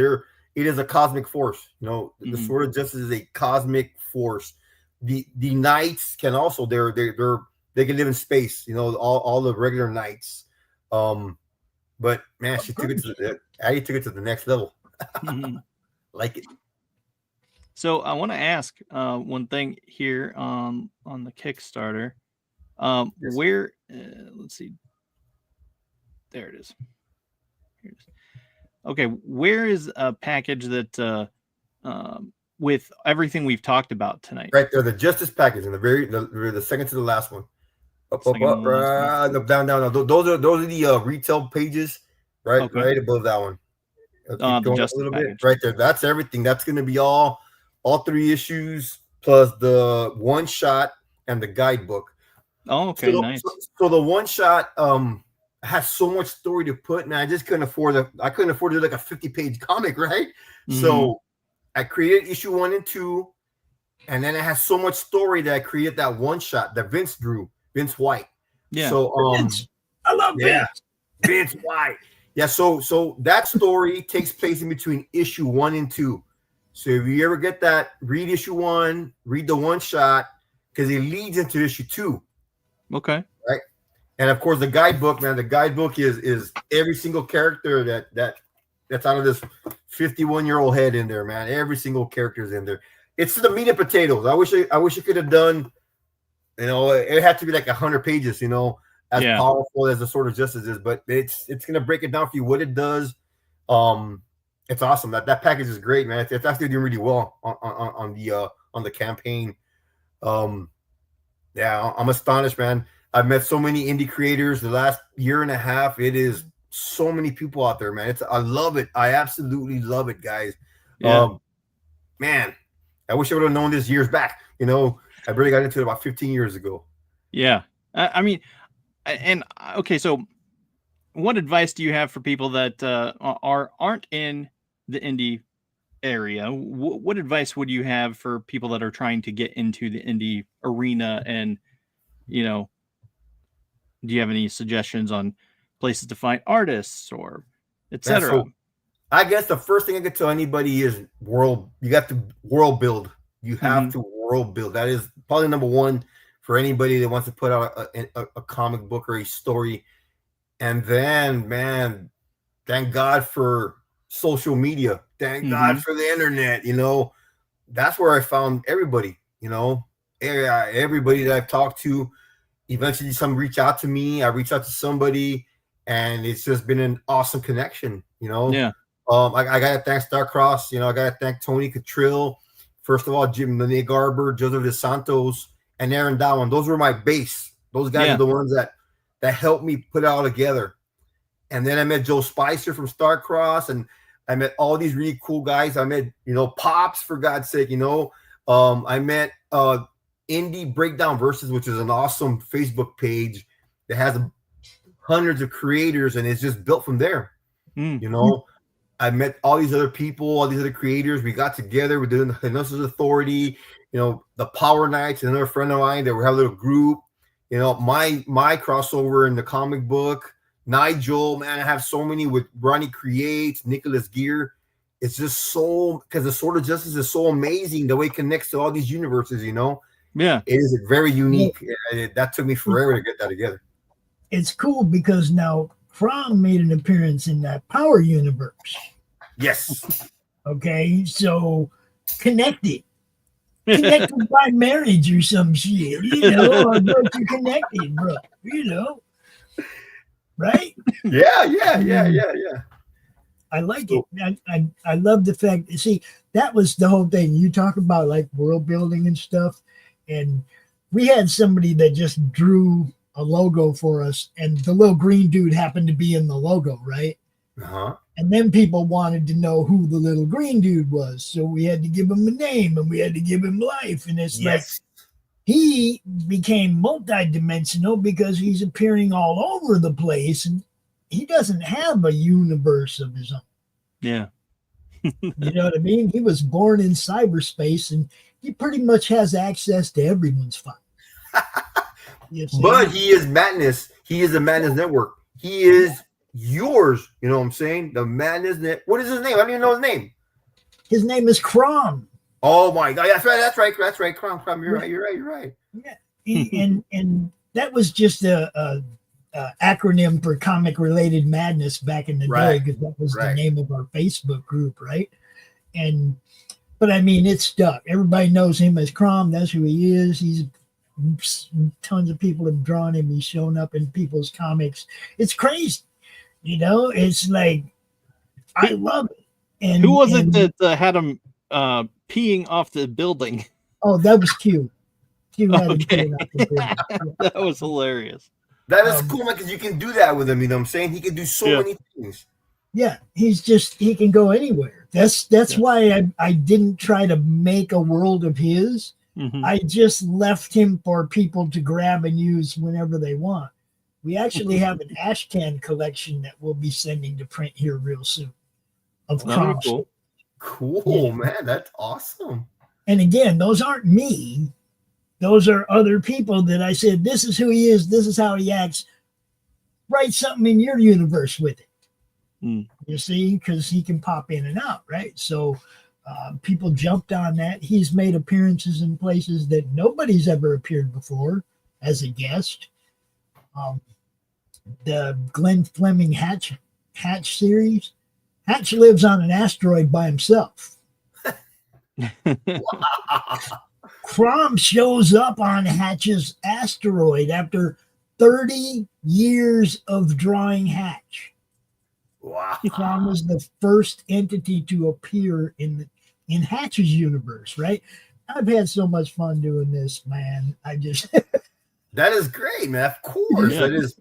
it is a cosmic force. The Sword of Justice is a cosmic force. The knights can also they can live in space. All the regular knights. But man, Addie took it to the next level. Like it. So I want to ask one thing here on the Kickstarter. Yes. Where let's see. There it is. Here it is. Okay, where is a package that with everything we've talked about tonight? Right there, the Justice package in the second to the last one. Up, down. Those are the retail pages, right? Okay. Right above that one. The Justice a little package. bit right there. That's everything. That's going to be all 3 issues plus the one shot and the guidebook. Oh, okay, nice. So the one shot has so much story to put, and I just couldn't afford to do like a 50-page comic, right? Mm-hmm. So I created issue 1 and 2, and then it has so much story that I created that one shot that Vince drew, Vince White. Yeah. So Vince. I love Vince White. Yeah. So that story takes place in between issue 1 and 2. So if you ever get that, read issue 1, read the one shot because it leads into issue 2. Okay. Right. And of course, the guidebook, man. The guidebook is every single character that's out of this 51-year-old head in there, man. Every single character is in there. It's the meat and potatoes. I wish I could have done. It had to be like 100 pages. As powerful as the Sword of Justice is, but it's gonna break it down for you what it does. It's awesome. That package is great, man. It's actually doing really well on the campaign. Yeah, I'm astonished, man. I've met so many indie creators the last year and a half. It is so many people out there, man. I love it. I absolutely love it, guys. Yeah. Man, I wish I would have known this years back. I really got into it about 15 years ago. Yeah. I mean, and okay, so what advice do you have for people that aren't in the indie area? What advice would you have for people that are trying to get into the indie arena? And do you have any suggestions on places to find artists or etc.? So I guess the first thing I could tell anybody is you got to world build. You have to world build. That is probably number one for anybody that wants to put out a comic book or a story. And then, man, thank God for social media. Thank God for the internet. That's where I found everybody. Everybody that I've talked to. Eventually, some reach out to me. I reach out to somebody, and it's just been an awesome connection. Yeah. I gotta thank Starcross. I gotta thank Tony Catrill. First of all, Jim Lene Garber, Joseph De Santos, and Aaron Dowan. Those were my base. Those guys are the ones that helped me put it all together. And then I met Joe Spicer from Starcross, and I met all these really cool guys. I met, Pops, for God's sake, I met Indie Breakdown Versus, which is an awesome Facebook page that has hundreds of creators, and it's just built from there. I met all these other people, all these other creators. We got together. We're doing the Hypnosis Authority, the Power Knights, another friend of mine that we have a little group. My crossover in the comic book, Nigel, man, I have so many with Ronnie Creates, Nicholas Gear. it's just so, because the Sword of Justice is so amazing the way it connects to all these universes, you know. Yeah, it is very unique. That took me forever to get that together. It's cool because now Crom made an appearance in that Power universe. Yes. Okay, so connected by marriage or some shit, you know, or but you're connected, bro, you know, right? Yeah. I like it. I love the fact. See, that was the whole thing. You talk about like world building and stuff, and we had somebody that just drew a logo for us, and the little green dude happened to be in the logo, right? Uh-huh. And then people wanted to know who the little green dude was, so we had to give him a name and we had to give him life, and it's like he became multidimensional because he's appearing all over the place, and he doesn't have a universe of his own. Yeah. You know what I mean? He was born in cyberspace, and he pretty much has access to everyone's file. But he is Madness. He is the Madness Network. He is yours. You know what I'm saying? The Madness Net. What is his name? I don't even know his name. His name is Crom. Oh my God! That's right. Crom. You're right. Yeah. And that was just a acronym for comic related madness back in the day, because that was the name of our Facebook group, right? But I mean, it stuck. Everybody knows him as Crom. That's who he is. He's tons of people have drawn him. He's shown up in people's comics. It's crazy, you know. It's like, I love it. And who was it that had him peeing off the building? Oh, that was Q. Q had him peeing off the building. That was hilarious. That is cool, man, because you can do that with him. You know what I'm saying? He can do so many things. Yeah, he can go anywhere. That's why I didn't try to make a world of his. Mm-hmm. I just left him for people to grab and use whenever they want. We actually have an Ashcan collection that we'll be sending to print here real soon. Of Crom. Cool, man. That's awesome. And again, those aren't me. Those are other people that I said, this is who he is. This is how he acts. Write something in your universe with it. You see, because he can pop in and out, right? So people jumped on that. He's made appearances in places that nobody's ever appeared before as a guest. The Glenn Fleming Hatch series. Hatch lives on an asteroid by himself. Crom shows up on Hatch's asteroid after 30 years of drawing Hatch. Wow. Crom was the first entity to appear in Hatch's universe, right? I've had so much fun doing this, man. That is great, man. Of course. Yeah. That is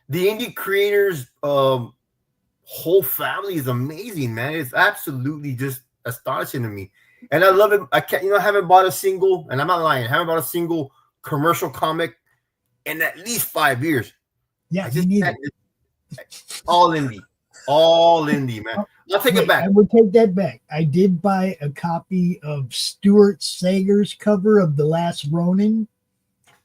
the indie creators whole family is amazing, man. It's absolutely just astonishing to me. And I love it. I haven't bought a single, and I'm not lying, I haven't bought a single commercial comic in at least 5 years. Yeah, all indie, man. I'll take it back. I would take that back. I did buy a copy of Stuart Sager's cover of The Last Ronin.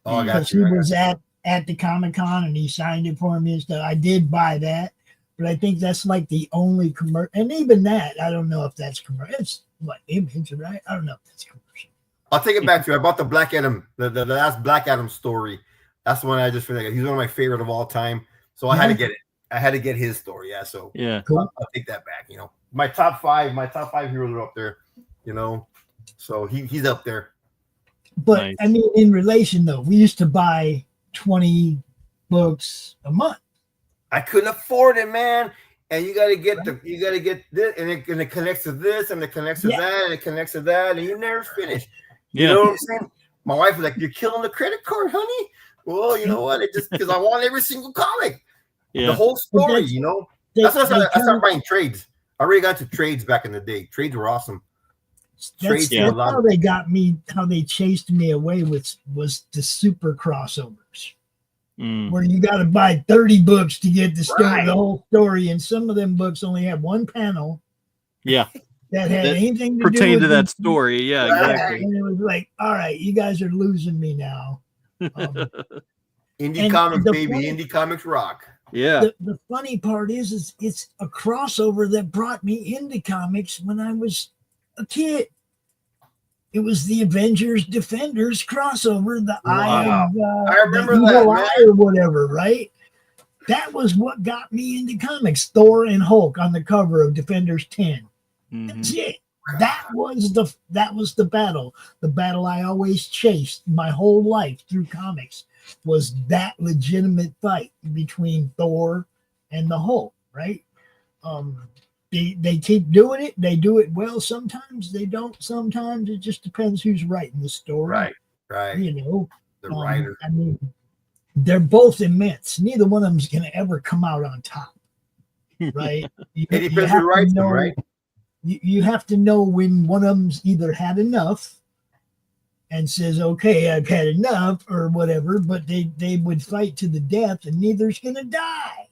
Oh, I got you. He was at the Comic-Con and he signed it for me and stuff. I did buy that, but I think that's like the only commercial. And even that, I don't know if that's commercial. It's what, Image, right? I don't know if that's commercial. I'll take it back to you. I bought the Black Adam, the last Black Adam story. That's the one I just feel like he's one of my favorite of all time. So I had to get it. I had to get his story. Yeah. So cool. I'll take that back. You know, my top five heroes are up there, you know, so he's up there. But nice. I mean, in relation though, we used to buy 20 books a month. I couldn't afford it, man. And you got to get this, and it connects to this, and it connects to that, and it connects to that, and you never finish. You know what I'm saying? My wife was like, "You're killing the credit card, honey." Well, you know what? It just because I want every single comic, the whole story. You know, that's why I started buying trades. I already got to trades back in the day. Trades were awesome. That's how they got me. How they chased me away was the super crossovers. Where you got to buy 30 books to get the story, the whole story, and some of them books only had one panel. Yeah, that had anything to pertain do with to that story. Yeah, exactly. And it was like, all right, you guys are losing me now. Indie comics, baby. Indie comics rock. Yeah. The funny part is it's a crossover that brought me into comics when I was a kid. It was the Avengers Defenders crossover, the Eye Wow. of I remember the that, Evil man. Eye or whatever, right? That was what got me into comics. Thor and Hulk on the cover of Defenders 10. That's it. That was the battle. The battle I always chased my whole life through comics was that legitimate fight between Thor and the Hulk, right? They keep doing it. They do it well. Sometimes they don't. Sometimes it just depends who's writing the story. Right. You know, The writer. I mean, they're both immense. Neither one of them is going to ever come out on top, right? It depends who writes them, right? You have to know when one of them's either had enough and says, "Okay, I've had enough," or whatever. But they would fight to the death, and neither's going to die.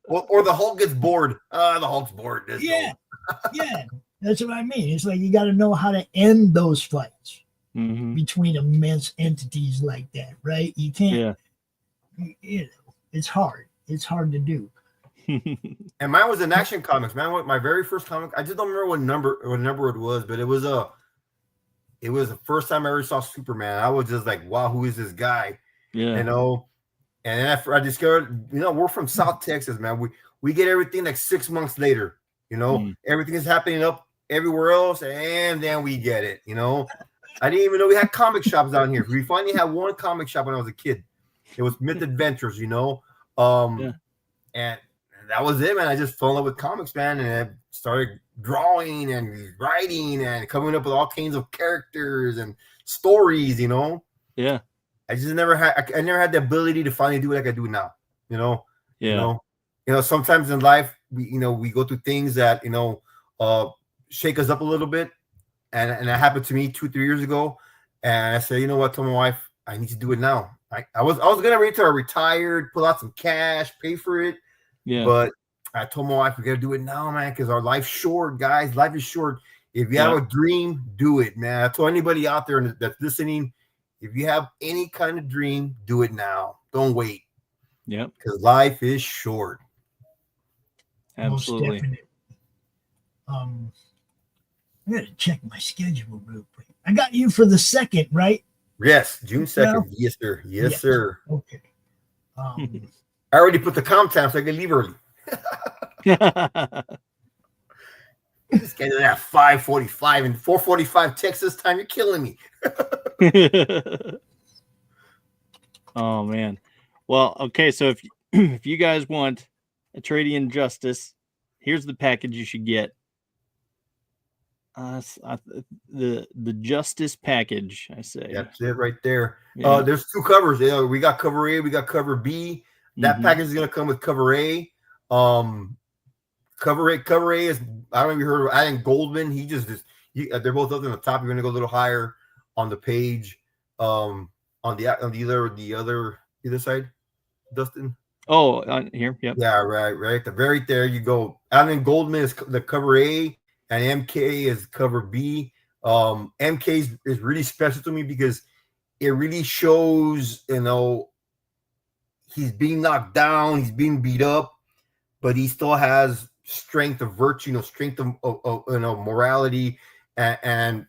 Or the Hulk gets bored. The Hulk's bored. Yeah, that's what I mean. It's like you got to know how to end those fights between immense entities like that, right? You can't. You know, it's hard. It's hard to do. And mine was an Action Comics, man. My very first comic. I just don't remember what number it was, but it was the first time I ever saw Superman. I was just like, wow, who is this guy? Yeah, you know. And then I discovered, we're from South Texas, man. We get everything like 6 months later. Everything is happening up everywhere else, and then we get it. I didn't even know we had comic shops down here. We finally had one comic shop when I was a kid. It was Myth Adventures, and that was it, man. I just fell in love with comics, man, and I started drawing and writing and coming up with all kinds of characters and stories, Yeah. I just never had the ability to finally do what I can do now, sometimes in life we go through things that shake us up a little bit, and that happened to me 2-3 years ago, and I said, you know what, tell my wife I need to do it now. I was gonna wait till I retired, pull out some cash, pay for it, but I told my wife we gotta do it now, man, because our life's short, guys. Life is short. If you have a dream, do it, man. I told anybody out there that's listening, if you have any kind of dream, do it now. Don't wait. Yep. Because life is short. Absolutely. I'm gonna check my schedule real quick. I got you for the 2nd, right? Yes, June 2nd. Yes, sir. Yes, sir. Okay. I already put the comp time so I can leave early. This guy's at 5:45 and 4:45 Texas time. You're killing me. Oh man. Well, okay. So if you guys want Atreidian justice, here's the package you should get. The justice package, I say. That's it right there. Yeah. There's 2 covers. We got cover A, we got cover B. That package is gonna come with cover A. Cover A is, I don't know if you heard of Addie Goldman. They're both up on the top. You're gonna go a little higher on the page. On the other side, Dustin. Oh, on here. Yep. Yeah, right. There you go. Addie Goldman is the cover A, and MK is cover B. MK is really special to me because it really shows, he's being knocked down, he's being beat up, but he still has strength of virtue, strength of morality, and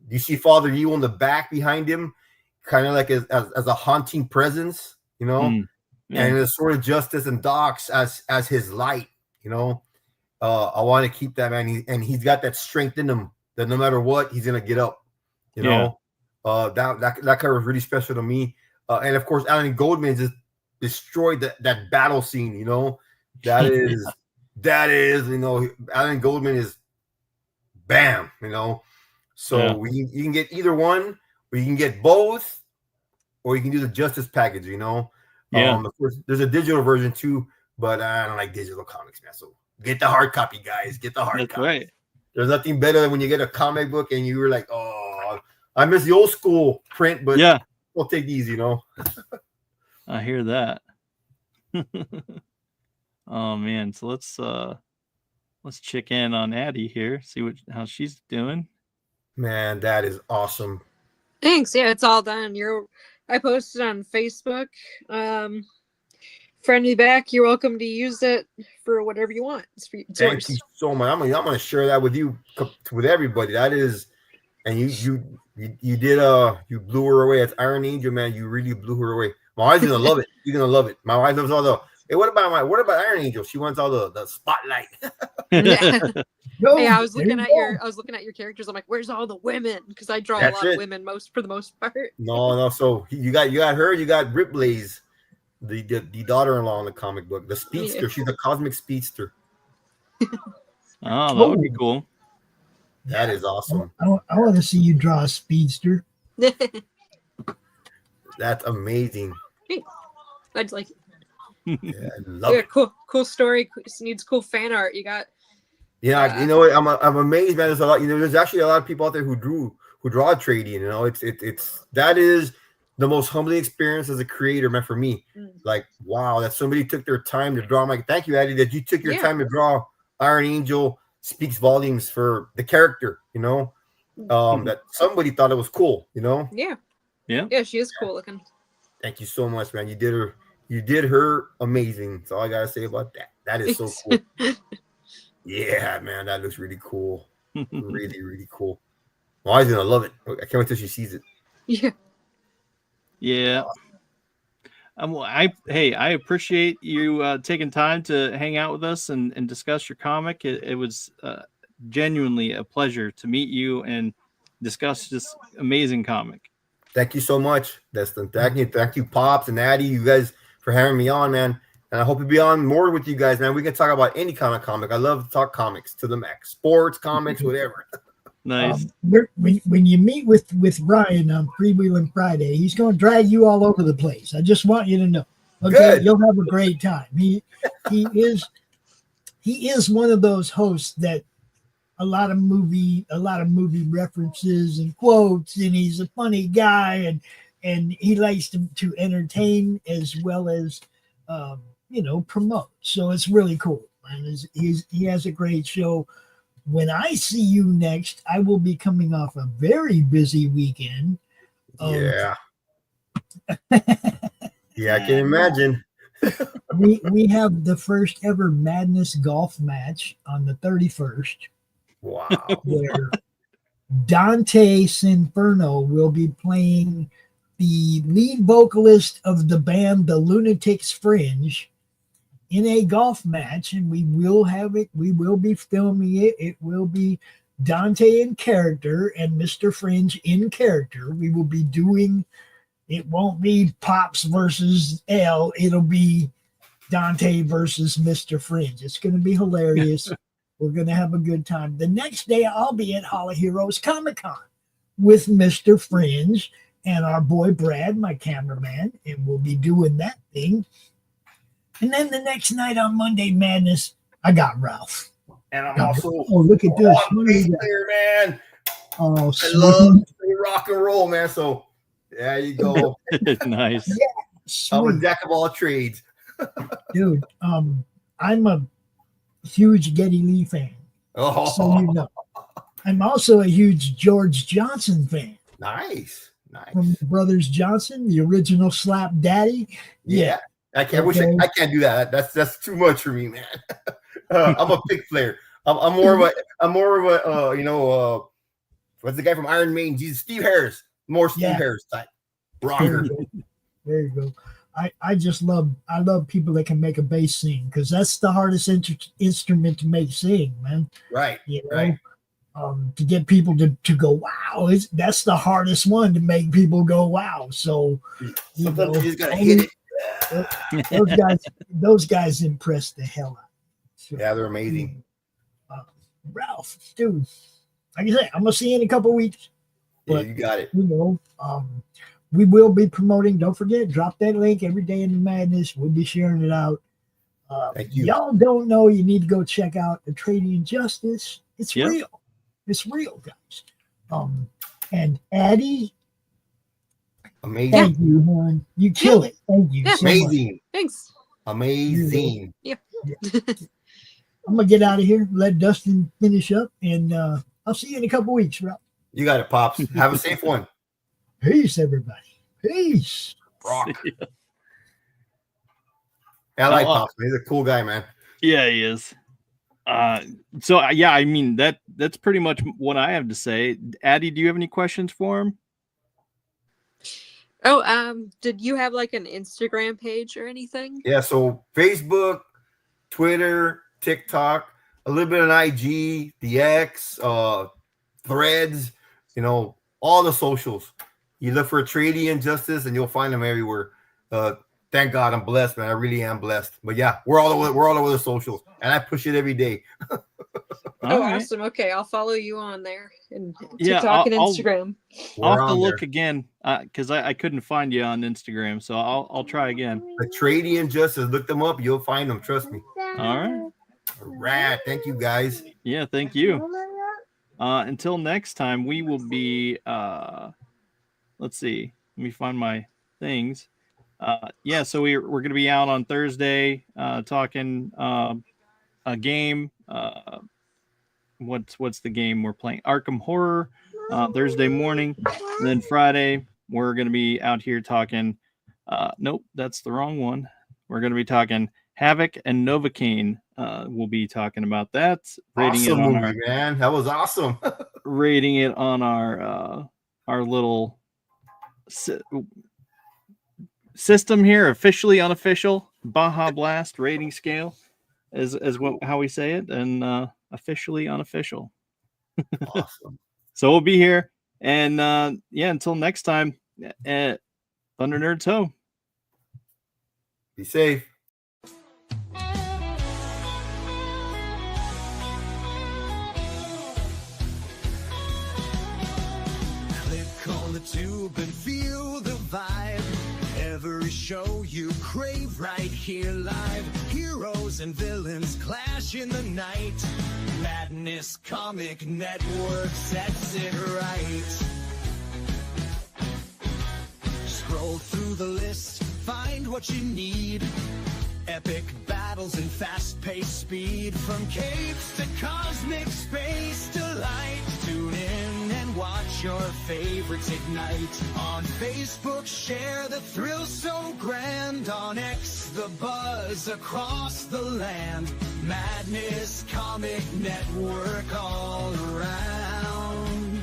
you see Father Yu on the back behind him, kind of like as a haunting presence, and a sort of justice and Docs as his light, I want to keep that, man, and he's got that strength in him that no matter what, he's gonna get up, that cover is really special to me, and of course, Alan Goldman just destroyed that battle scene, that is, Alan Goldman is bam, so you can get either one, or you can get both, or you can do the justice package, of course, there's a digital version too, but I don't like digital comics, man, so get the hard copy, guys. Get the hard copy. Right. There's nothing better than when you get a comic book and you were like, oh, I miss the old school print, but we'll take these, I hear that. Oh man, so let's check in on Addie here, see how she's doing. Man, that is awesome. Thanks. Yeah, it's all done. I posted on Facebook. friendly back. You're welcome to use it for whatever you want. It's Thank you so much. I'm gonna share that with you, with everybody. That is, and you blew her away. As Iron Angel, man, you really blew her away. My wife's gonna love it. You're gonna love it. My wife loves all the. Hey, what about Iron Angel? She wants all the spotlight. Hey, I was looking at your characters. I'm like, where's all the women? Because I draw a lot of women for the most part. No. So you got her. You got Ripley's, the daughter-in-law in the comic book, the speedster. She's a cosmic speedster. Oh, that would be cool. That is awesome. I want to see you draw a speedster. That's amazing. I'd like it. Yeah, I love it. Cool story. Needs cool fan art. You got. Yeah, you know what? I'm amazed, man. There's a lot. There's actually a lot of people out there who draw trading. You know, that is the most humbling experience as a creator, man. For me, like, wow, that somebody took their time to draw. I'm like, thank you, Addie, that you took your time to draw Iron Angel. Speaks volumes for the character. You know, that somebody thought it was cool. You know. Yeah. She is cool looking. Thank you so much, man. You did her amazing. That's all I gotta say about that. That is so cool. Yeah, man, that looks really cool. Really, really cool. Well, I'm gonna love it. I can't wait till she sees it. Yeah. I appreciate you taking time to hang out with us and discuss your comic. It was genuinely a pleasure to meet you and discuss this amazing comic. Thank you so much, Destin. Thank you, Pops and Addie, you guys, for having me on, man. And I hope to be on more with you guys, man. We can talk about any kind of comic. I love to talk comics to the max. Sports, comics, whatever. Nice. When you meet with Ryan on Freewheeling Friday, he's going to drag you all over the place. I just want you to know. Okay, good. You'll have a great time. He is one of those hosts that a lot of movie references and quotes, and he's a funny guy, and he likes to entertain as well as promote. So it's really cool. And he has a great show. When I see you next, I will be coming off a very busy weekend. Yeah, I can imagine. we have the first ever Madness golf match on the 31st. Wow. Where Dante Sinferno will be playing the lead vocalist of the band The Lunatics Fringe in a golf match, and we will be filming it. It will be Dante in character and Mr. Fringe in character. We will be doing, it won't be Pops versus L, it'll be Dante versus Mr. Fringe. It's going to be hilarious. We're going to have a good time. The next day, I'll be at Hall of Heroes Comic-Con with Mr. Fringe and our boy Brad, my cameraman, and we'll be doing that thing. And then the next night on Monday Madness, I got Ralph. And I'm also look at this. Player, man. Oh, I love rock and roll, man. So there you go. Nice. Yeah, I'm a jack of all trades. Dude, I'm a huge Geddy Lee fan. Oh, so you know. I'm also a huge George Johnson fan. Nice. From the Brothers Johnson, the original Slap Daddy. Yeah. I can't. Okay. I can't do that. That's too much for me, man. I'm a pick player. I'm more of a what's the guy from Iron Maiden? Jesus, Steve Harris. More Steve Harris type rocker. There you go. I love people that can make a bass sing, because that's the hardest instrument to make sing, man. Right. You know? Right. To get people to go wow, that's the hardest one, to make people go wow. So sometimes you just gotta hit it. Those guys impressed the hell out. So, yeah, they're amazing. Ralph, dude, like I said, I'm gonna see you in a couple weeks. But, you got it. We will be promoting. Don't forget, drop that link every day in the Madness. We'll be sharing it out. Thank you. Y'all don't know, you need to go check out the Trading Justice. It's real. It's real, guys. And Addie, amazing. Thank you, man. You kill it. Thank you. So amazing. much. Thanks. Amazing. Yeah. I'm gonna get out of here. Let Dustin finish up, and I'll see you in a couple weeks, Ralph. You got it, Pops. Have a safe one. Peace, everybody. Peace. Rock. I like Pops, man. He's a cool guy, man. Yeah, he is. So yeah, I mean that's pretty much what I have to say. Addie, do you have any questions for him? Oh, did you have like an Instagram page or anything? Yeah, so Facebook, Twitter, TikTok, a little bit on IG, the X, Threads, you know, all the socials. You look for Tradie Injustice and you'll find them everywhere. Thank God I'm blessed, man. I really am blessed. But yeah, we're all over the socials, and I push it every day. Awesome. Okay, I'll follow you on there and TikTok and Instagram. I'll have to look again because I couldn't find you on Instagram, so I'll try again. The Tradie Injustice, look them up. You'll find them. Trust me. All right. All right. Thank you, guys. Yeah, thank you. Until next time, we will be. Let's see. Let me find my things. Yeah, so we're going to be out on Thursday talking a game. What's the game we're playing? Arkham Horror Thursday morning. And then Friday, we're going to be out here talking. Nope, that's the wrong one. We're going to be talking Havoc and Novocaine. We'll be talking about that. Rating awesome it on movie, man. That was awesome. Rating it on our little system here, officially unofficial Baja Blast rating scale as how we say it, and officially unofficial. Awesome. So we'll be here, and yeah, until next time, Thunder Nerds Ho. Be safe. Click on the tube and feel the vibe. Every show you crave right here live. Heroes and villains clash in the night. Madness Comic Network sets it right. Scroll through the list, find what you need. Epic battles and fast-paced speed. From capes to cosmic space delight. Tune in and watch your favorites ignite. On Facebook, share the thrill so grand. On X, the buzz across the land. Madness Comic Network all around.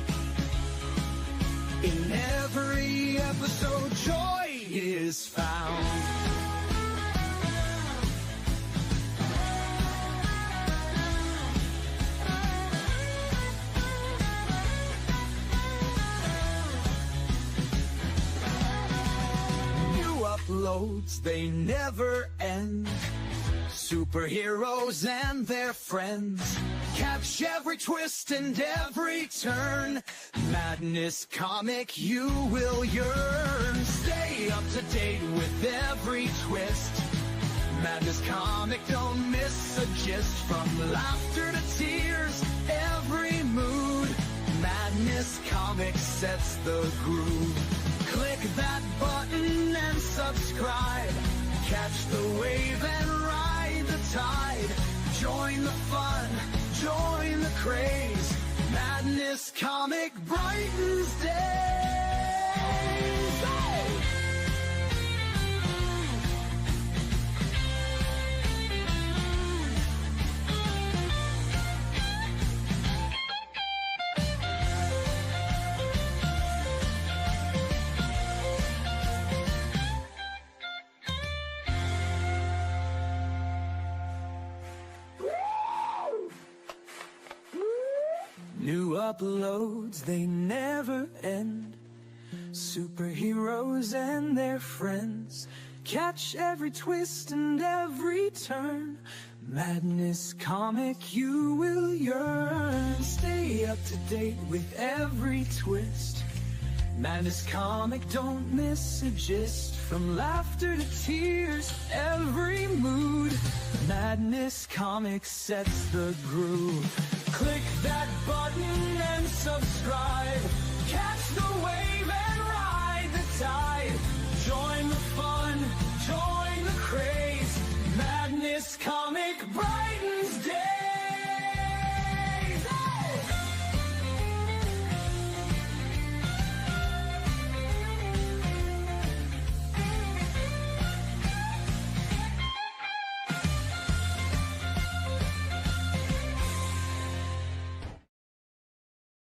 In every episode, joy is found. Uploads, they never end. Superheroes and their friends catch every twist and every turn. Madness Comic, you will yearn. Stay up to date with every twist. Madness Comic, don't miss a gist. From laughter to tears, every mood. Madness Comic sets the groove. Click that button and subscribe. Catch the wave and ride the tide. Join the fun, join the craze. Madness Comic brightens days. Hey! New uploads, they never end. Superheroes and their friends catch every twist and every turn. Madness Comic, you will yearn. Stay up to date with every twist. Madness Comic, don't miss a gist. From laughter to tears, every mood. Madness Comic sets the groove. Click that button and subscribe.